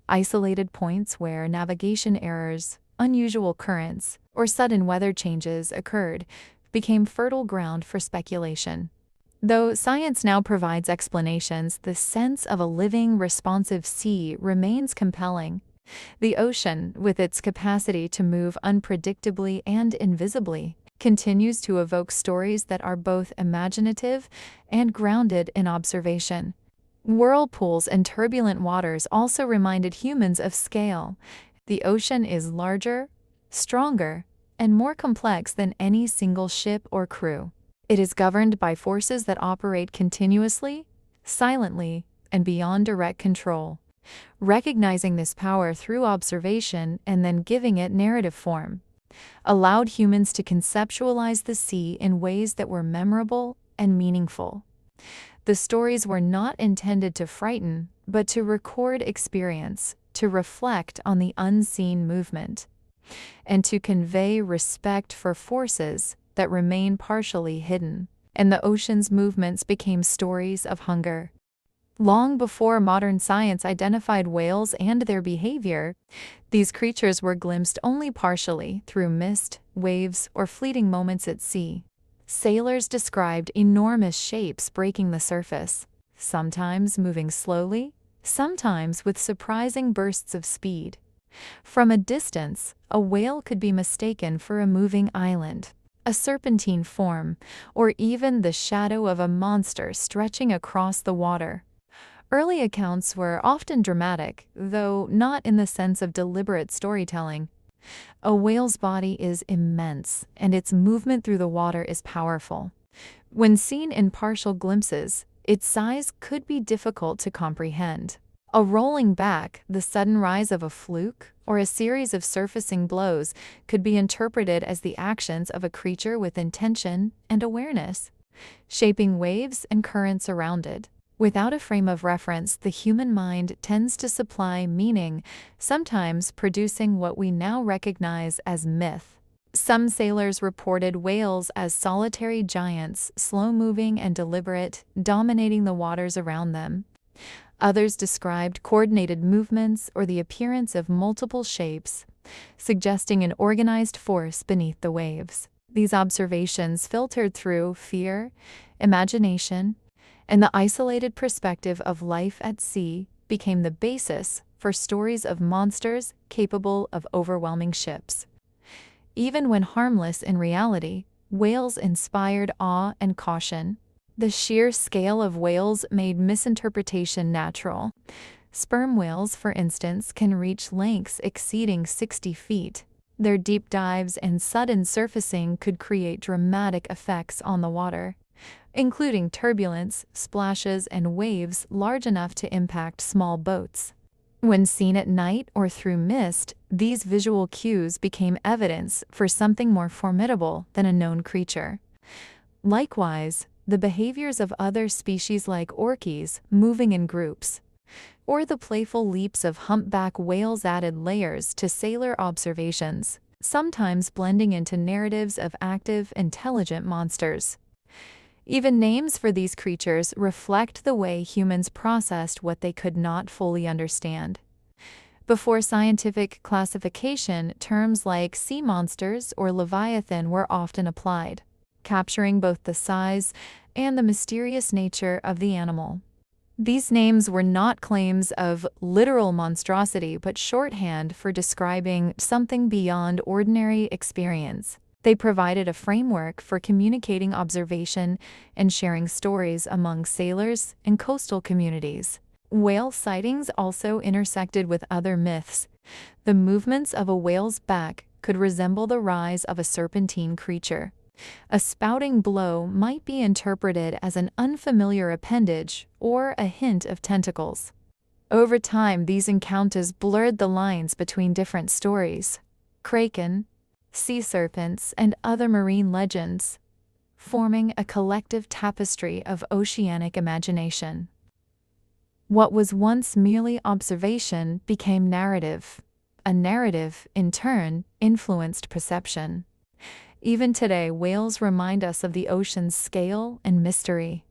Isolated points where navigation errors, unusual currents, or sudden weather changes occurred became fertile ground for speculation. Though science now provides explanations, the sense of a living, responsive sea remains compelling. The ocean, with its capacity to move unpredictably and invisibly, continues to evoke stories that are both imaginative and grounded in observation. Whirlpools and turbulent waters also reminded humans of scale. The ocean is larger, stronger, and more complex than any single ship or crew. It is governed by forces that operate continuously, silently, and beyond direct control. Recognizing this power through observation and then giving it narrative form allowed humans to conceptualize the sea in ways that were memorable and meaningful. The stories were not intended to frighten, but to record experience, to reflect on the unseen movement, and to convey respect for forces that remain partially hidden. And the ocean's movements became stories of hunger. Long before modern science identified whales and their behavior, these creatures were glimpsed only partially through mist, waves, or fleeting moments at sea. Sailors described enormous shapes breaking the surface, sometimes moving slowly, sometimes with surprising bursts of speed. From a distance, a whale could be mistaken for a moving island, a serpentine form, or even the shadow of a monster stretching across the water. Early accounts were often dramatic, though not in the sense of deliberate storytelling. A whale's body is immense, and its movement through the water is powerful. When seen in partial glimpses, its size could be difficult to comprehend. A rolling back, the sudden rise of a fluke, or a series of surfacing blows could be interpreted as the actions of a creature with intention and awareness, shaping waves and currents around it. Without a frame of reference, the human mind tends to supply meaning, sometimes producing what we now recognize as myth. Some sailors reported whales as solitary giants, slow-moving and deliberate, dominating the waters around them. Others described coordinated movements or the appearance of multiple shapes, suggesting an organized force beneath the waves. These observations filtered through fear, imagination, and the isolated perspective of life at sea became the basis for stories of monsters capable of overwhelming ships. Even when harmless in reality, whales inspired awe and caution. The sheer scale of whales made misinterpretation natural. Sperm whales, for instance, can reach lengths exceeding 60 feet. Their deep dives and sudden surfacing could create dramatic effects on the water, including turbulence, splashes, and waves large enough to impact small boats. When seen at night or through mist, these visual cues became evidence for something more formidable than a known creature. Likewise, the behaviors of other species like orcas moving in groups, or the playful leaps of humpback whales added layers to sailor observations. sometimes blending into narratives of active, intelligent monsters. Even names for these creatures reflect the way humans processed what they could not fully understand. Before scientific classification, terms like sea monsters or leviathan were often applied, capturing both the size and the mysterious nature of the animal. These names were not claims of literal monstrosity, but shorthand for describing something beyond ordinary experience. They provided a framework for communicating observation and sharing stories among sailors and coastal communities. Whale sightings also intersected with other myths. The movements of a whale's back could resemble the rise of a serpentine creature. A spouting blow might be interpreted as an unfamiliar appendage or a hint of tentacles. Over time, these encounters blurred the lines between different stories, Kraken, sea serpents, and other marine legends, forming a collective tapestry of oceanic imagination. What was once merely observation became narrative. A narrative, in turn, influenced perception. Even today, whales remind us of the ocean's scale and mystery.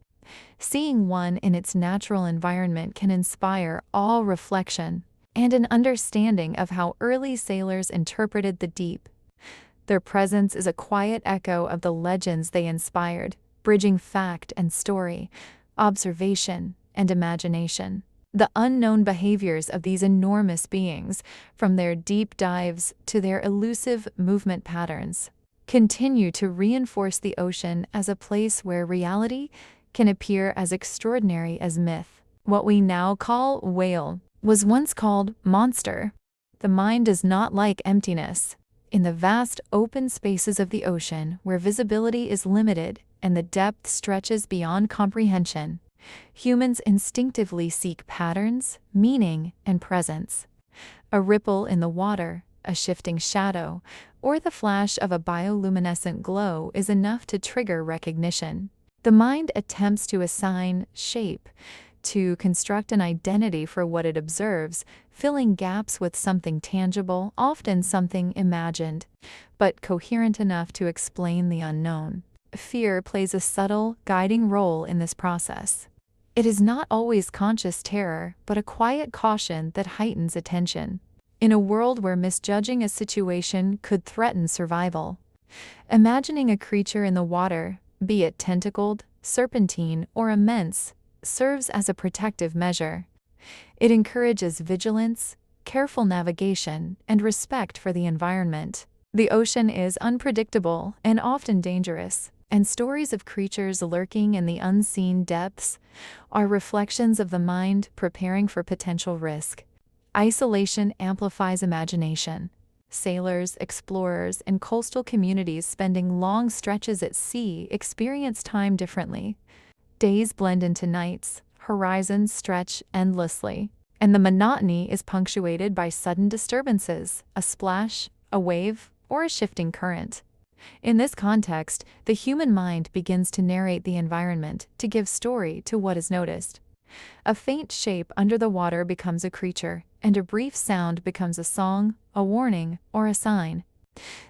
Seeing one in its natural environment can inspire awe, reflection, and an understanding of how early sailors interpreted the deep. Their presence is a quiet echo of the legends they inspired, bridging fact and story, observation and imagination. The unknown behaviors of these enormous beings, from their deep dives to their elusive movement patterns, continue to reinforce the ocean as a place where reality can appear as extraordinary as myth. What we now call whale was once called monster. The mind does not like emptiness. In the vast open spaces of the ocean, where visibility is limited and the depth stretches beyond comprehension, humans instinctively seek patterns, meaning, and presence. A ripple in the water, a shifting shadow, or the flash of a bioluminescent glow is enough to trigger recognition. The mind attempts to assign shape, to construct an identity for what it observes, filling gaps with something tangible, often something imagined, but coherent enough to explain the unknown. Fear plays a subtle, guiding role in this process. It is not always conscious terror, but a quiet caution that heightens attention. In a world where misjudging a situation could threaten survival, imagining a creature in the water, be it tentacled, serpentine, or immense, serves as a protective measure. It encourages vigilance, careful navigation, and respect for the environment. The ocean is unpredictable and often dangerous, and stories of creatures lurking in the unseen depths are reflections of the mind preparing for potential risk. Isolation amplifies imagination. Sailors, explorers, and coastal communities spending long stretches at sea experience time differently. Days blend into nights, horizons stretch endlessly, and the monotony is punctuated by sudden disturbances, a splash, a wave, or a shifting current. In this context, the human mind begins to narrate the environment, to give story to what is noticed. A faint shape under the water becomes a creature, and a brief sound becomes a song, a warning, or a sign.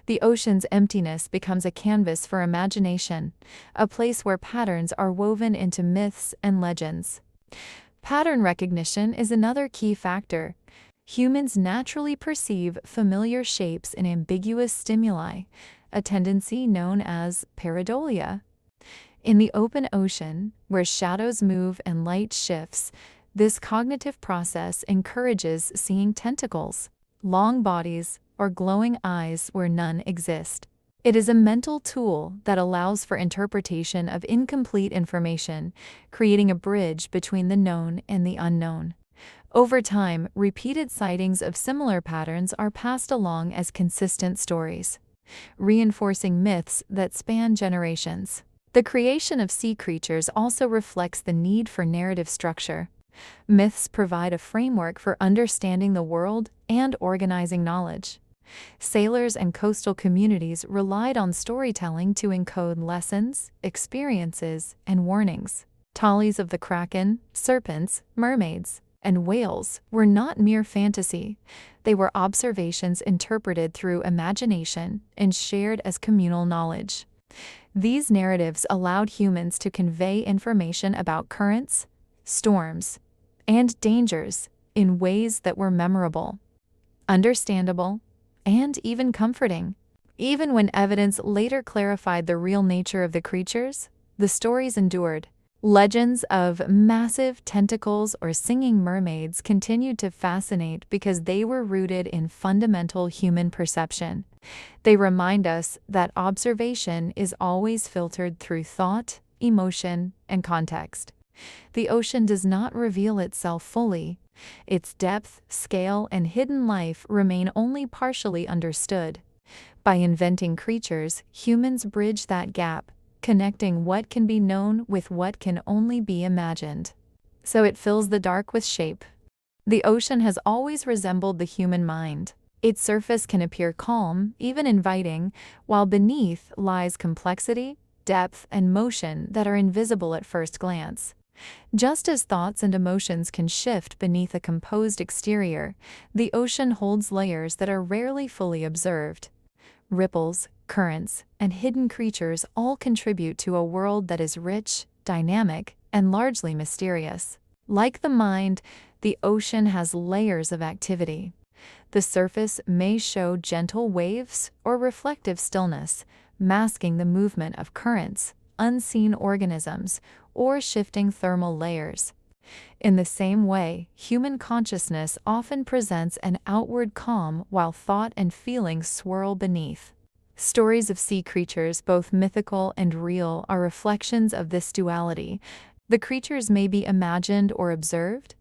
The ocean's emptiness becomes a canvas for imagination, a place where patterns are woven into myths and legends. Pattern recognition is another key factor. Humans naturally perceive familiar shapes in ambiguous stimuli, a tendency known as pareidolia. In the open ocean, where shadows move and light shifts, this cognitive process encourages seeing tentacles, long bodies, or glowing eyes where none exist. It is a mental tool that allows for interpretation of incomplete information, creating a bridge between the known and the unknown. Over time, repeated sightings of similar patterns are passed along as consistent stories, reinforcing myths that span generations. The creation of sea creatures also reflects the need for narrative structure. Myths provide a framework for understanding the world and organizing knowledge. Sailors and coastal communities relied on storytelling to encode lessons, experiences, and warnings. Tallies of the Kraken, serpents, mermaids, and whales were not mere fantasy. They were observations interpreted through imagination and shared as communal knowledge. These narratives allowed humans to convey information about currents, storms, and dangers in ways that were memorable, understandable, and even comforting. Even when evidence later clarified the real nature of the creatures, the stories endured. Legends of massive tentacles or singing mermaids continued to fascinate because they were rooted in fundamental human perception. They remind us that observation is always filtered through thought, emotion, and context. The ocean does not reveal itself fully. Its depth, scale, and hidden life remain only partially understood. By inventing creatures, humans bridge that gap, connecting what can be known with what can only be imagined. So it fills the dark with shape. The ocean has always resembled the human mind. Its surface can appear calm, even inviting, while beneath lies complexity, depth, and motion that are invisible at first glance. Just as thoughts and emotions can shift beneath a composed exterior, the ocean holds layers that are rarely fully observed. Ripples, currents, and hidden creatures all contribute to a world that is rich, dynamic, and largely mysterious. Like the mind, the ocean has layers of activity. The surface may show gentle waves or reflective stillness, masking the movement of currents, unseen organisms, or shifting thermal layers. In the same way, human consciousness often presents an outward calm while thought and feeling swirl beneath. Stories of sea creatures, both mythical and real, are reflections of this duality. The creatures may be imagined or observed,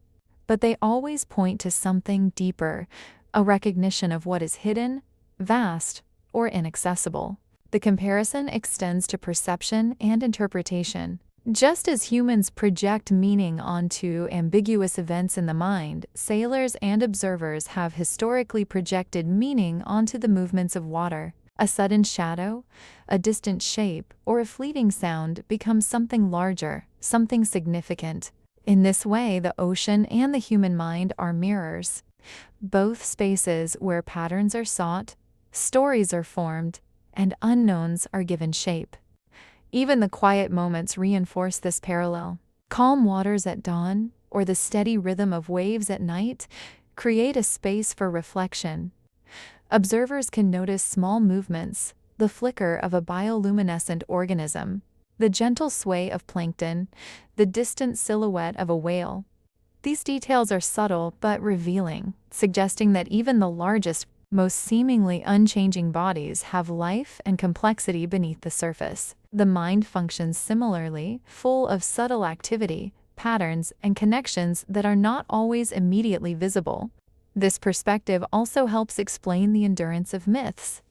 but they always point to something deeper, a recognition of what is hidden, vast, or inaccessible. The comparison extends to perception and interpretation. Just as humans project meaning onto ambiguous events in the mind, sailors and observers have historically projected meaning onto the movements of water. A sudden shadow, a distant shape, or a fleeting sound becomes something larger, something significant. In this way, the ocean and the human mind are mirrors, both spaces where patterns are sought, stories are formed, and unknowns are given shape. Even the quiet moments reinforce this parallel. Calm waters at dawn, or the steady rhythm of waves at night, create a space for reflection. Observers can notice small movements, the flicker of a bioluminescent organism, the gentle sway of plankton, the distant silhouette of a whale. These details are subtle but revealing, suggesting that even the largest, most seemingly unchanging bodies have life and complexity beneath the surface. The mind functions similarly, full of subtle activity, patterns, and connections that are not always immediately visible. This perspective also helps explain the endurance of myths.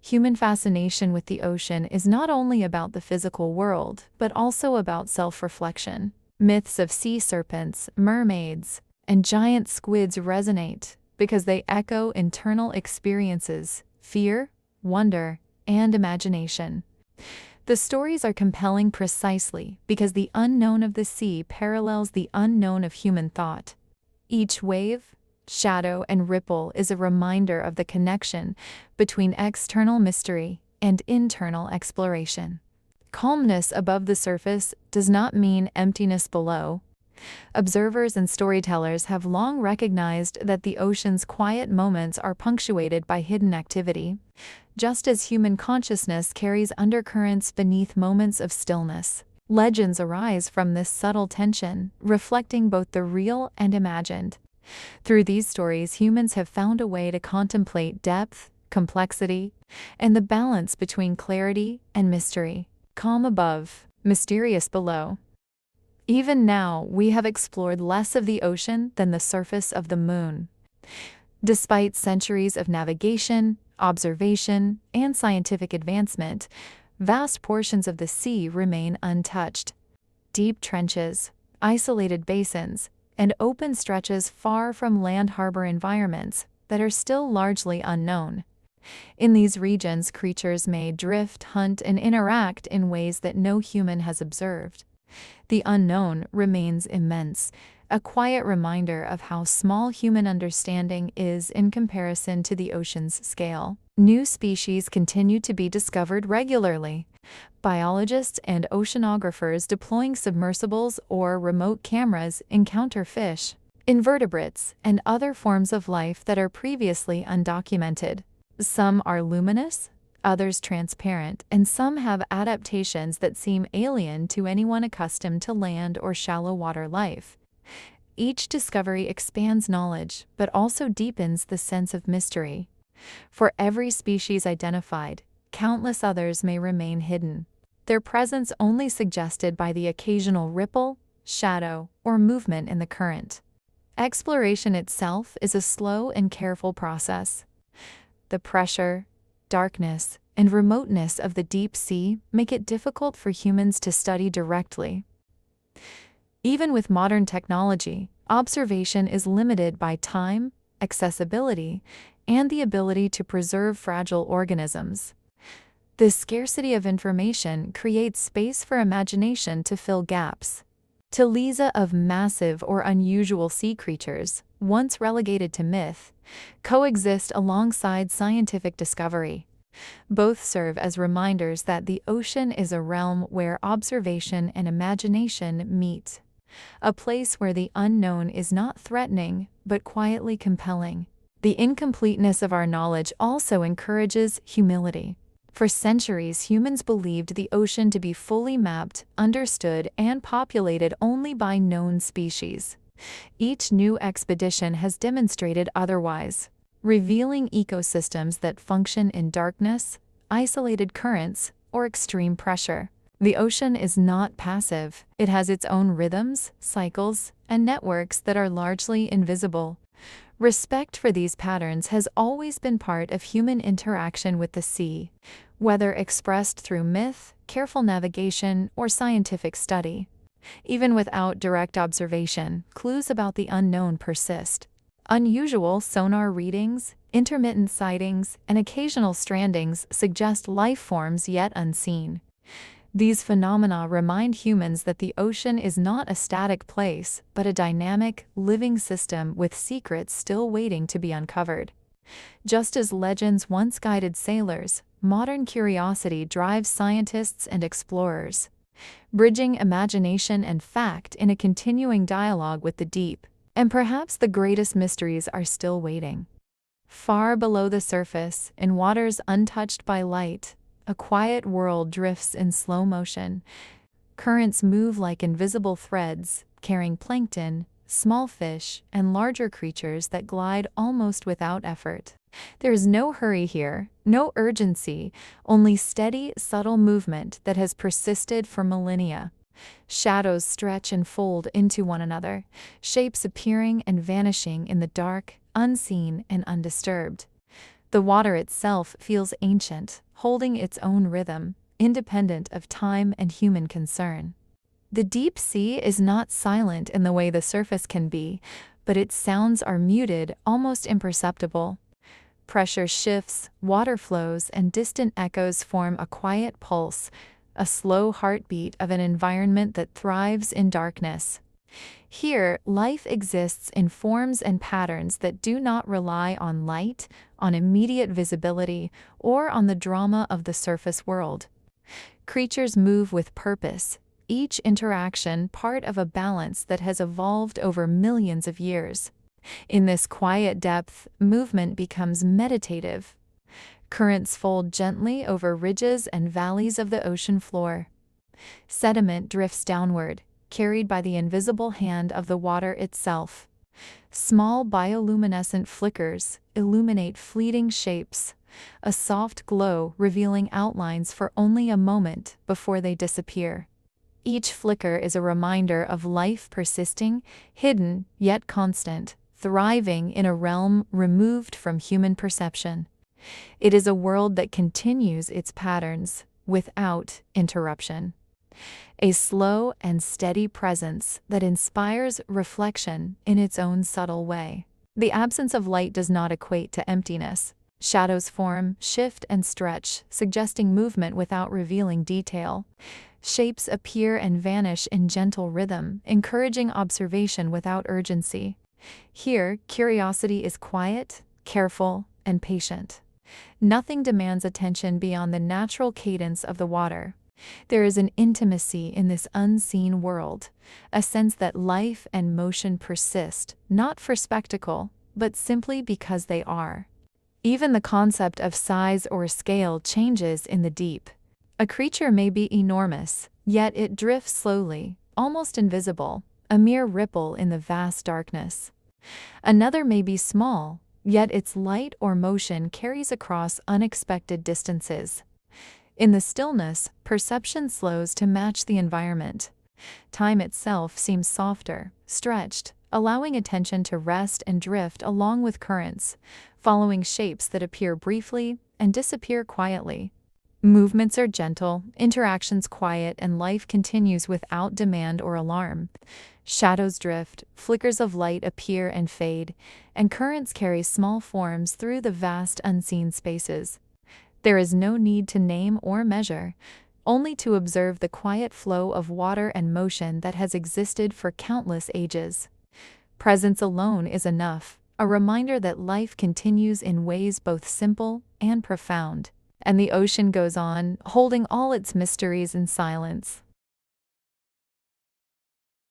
Human fascination with the ocean is not only about the physical world, but also about self-reflection. Myths of sea serpents, mermaids, and giant squids resonate because they echo internal experiences, fear, wonder, and imagination. The stories are compelling precisely because the unknown of the sea parallels the unknown of human thought. Each wave, shadow, and ripple is a reminder of the connection between external mystery and internal exploration. Calmness above the surface does not mean emptiness below. Observers and storytellers have long recognized that the ocean's quiet moments are punctuated by hidden activity, just as human consciousness carries undercurrents beneath moments of stillness. Legends arise from this subtle tension, reflecting both the real and imagined. Through these stories, humans have found a way to contemplate depth, complexity, and the balance between clarity and mystery. Calm above, mysterious below. Even now, we have explored less of the ocean than the surface of the moon. Despite centuries of navigation, observation, and scientific advancement, vast portions of the sea remain untouched. Deep trenches, isolated basins, and open stretches far from land harbor environments that are still largely unknown. In these regions, creatures may drift, hunt, and interact in ways that no human has observed. The unknown remains immense, a quiet reminder of how small human understanding is in comparison to the ocean's scale. New species continue to be discovered regularly. Biologists and oceanographers deploying submersibles or remote cameras encounter fish, invertebrates, and other forms of life that are previously undocumented. Some are luminous, others transparent, and some have adaptations that seem alien to anyone accustomed to land or shallow water life. Each discovery expands knowledge, but also deepens the sense of mystery. For every species identified, countless others may remain hidden, their presence only suggested by the occasional ripple, shadow, or movement in the current. Exploration itself is a slow and careful process. The pressure, darkness, and remoteness of the deep sea make it difficult for humans to study directly. Even with modern technology, observation is limited by time, accessibility, and the ability to preserve fragile organisms. This scarcity of information creates space for imagination to fill gaps. Telesia of massive or unusual sea creatures, once relegated to myth, coexist alongside scientific discovery. Both serve as reminders that the ocean is a realm where observation and imagination meet, a place where the unknown is not threatening but quietly compelling. The incompleteness of our knowledge also encourages humility. For centuries, humans believed the ocean to be fully mapped, understood, and populated only by known species. Each new expedition has demonstrated otherwise, revealing ecosystems that function in darkness, isolated currents, or extreme pressure. The ocean is not passive. It has its own rhythms, cycles, and networks that are largely invisible. Respect for these patterns has always been part of human interaction with the sea, whether expressed through myth, careful navigation, or scientific study. Even without direct observation, clues about the unknown persist. Unusual sonar readings, intermittent sightings, and occasional strandings suggest life forms yet unseen. These phenomena remind humans that the ocean is not a static place, but a dynamic, living system with secrets still waiting to be uncovered. Just as legends once guided sailors, modern curiosity drives scientists and explorers, bridging imagination and fact in a continuing dialogue with the deep. And perhaps the greatest mysteries are still waiting. Far below the surface, in waters untouched by light, a quiet world drifts in slow motion. Currents move like invisible threads, carrying plankton, small fish, and larger creatures that glide almost without effort. There is no hurry here, no urgency, only steady, subtle movement that has persisted for millennia. Shadows stretch and fold into one another, shapes appearing and vanishing in the dark, unseen and undisturbed. The water itself feels ancient, holding its own rhythm, independent of time and human concern. The deep sea is not silent in the way the surface can be, but its sounds are muted, almost imperceptible. Pressure shifts, water flows, and distant echoes form a quiet pulse, a slow heartbeat of an environment that thrives in darkness. Here, life exists in forms and patterns that do not rely on light, on immediate visibility, or on the drama of the surface world. Creatures move with purpose, each interaction part of a balance that has evolved over millions of years. In this quiet depth, movement becomes meditative. Currents fold gently over ridges and valleys of the ocean floor. Sediment drifts downward, carried by the invisible hand of the water itself. Small bioluminescent flickers illuminate fleeting shapes, a soft glow revealing outlines for only a moment before they disappear. Each flicker is a reminder of life persisting, hidden yet constant, thriving in a realm removed from human perception. It is a world that continues its patterns without interruption. A slow and steady presence that inspires reflection in its own subtle way. The absence of light does not equate to emptiness. Shadows form, shift, and stretch, suggesting movement without revealing detail. Shapes appear and vanish in gentle rhythm, encouraging observation without urgency. Here, curiosity is quiet, careful, and patient. Nothing demands attention beyond the natural cadence of the water. There is an intimacy in this unseen world, a sense that life and motion persist, not for spectacle, but simply because they are. Even the concept of size or scale changes in the deep. A creature may be enormous, yet it drifts slowly, almost invisible, a mere ripple in the vast darkness. Another may be small, yet its light or motion carries across unexpected distances. In the stillness, perception slows to match the environment. Time itself seems softer, stretched, allowing attention to rest and drift along with currents, following shapes that appear briefly and disappear quietly. Movements are gentle, interactions quiet, and life continues without demand or alarm. Shadows drift, flickers of light appear and fade, and currents carry small forms through the vast unseen spaces. There is no need to name or measure, only to observe the quiet flow of water and motion that has existed for countless ages. Presence alone is enough, a reminder that life continues in ways both simple and profound. And the ocean goes on, holding all its mysteries in silence.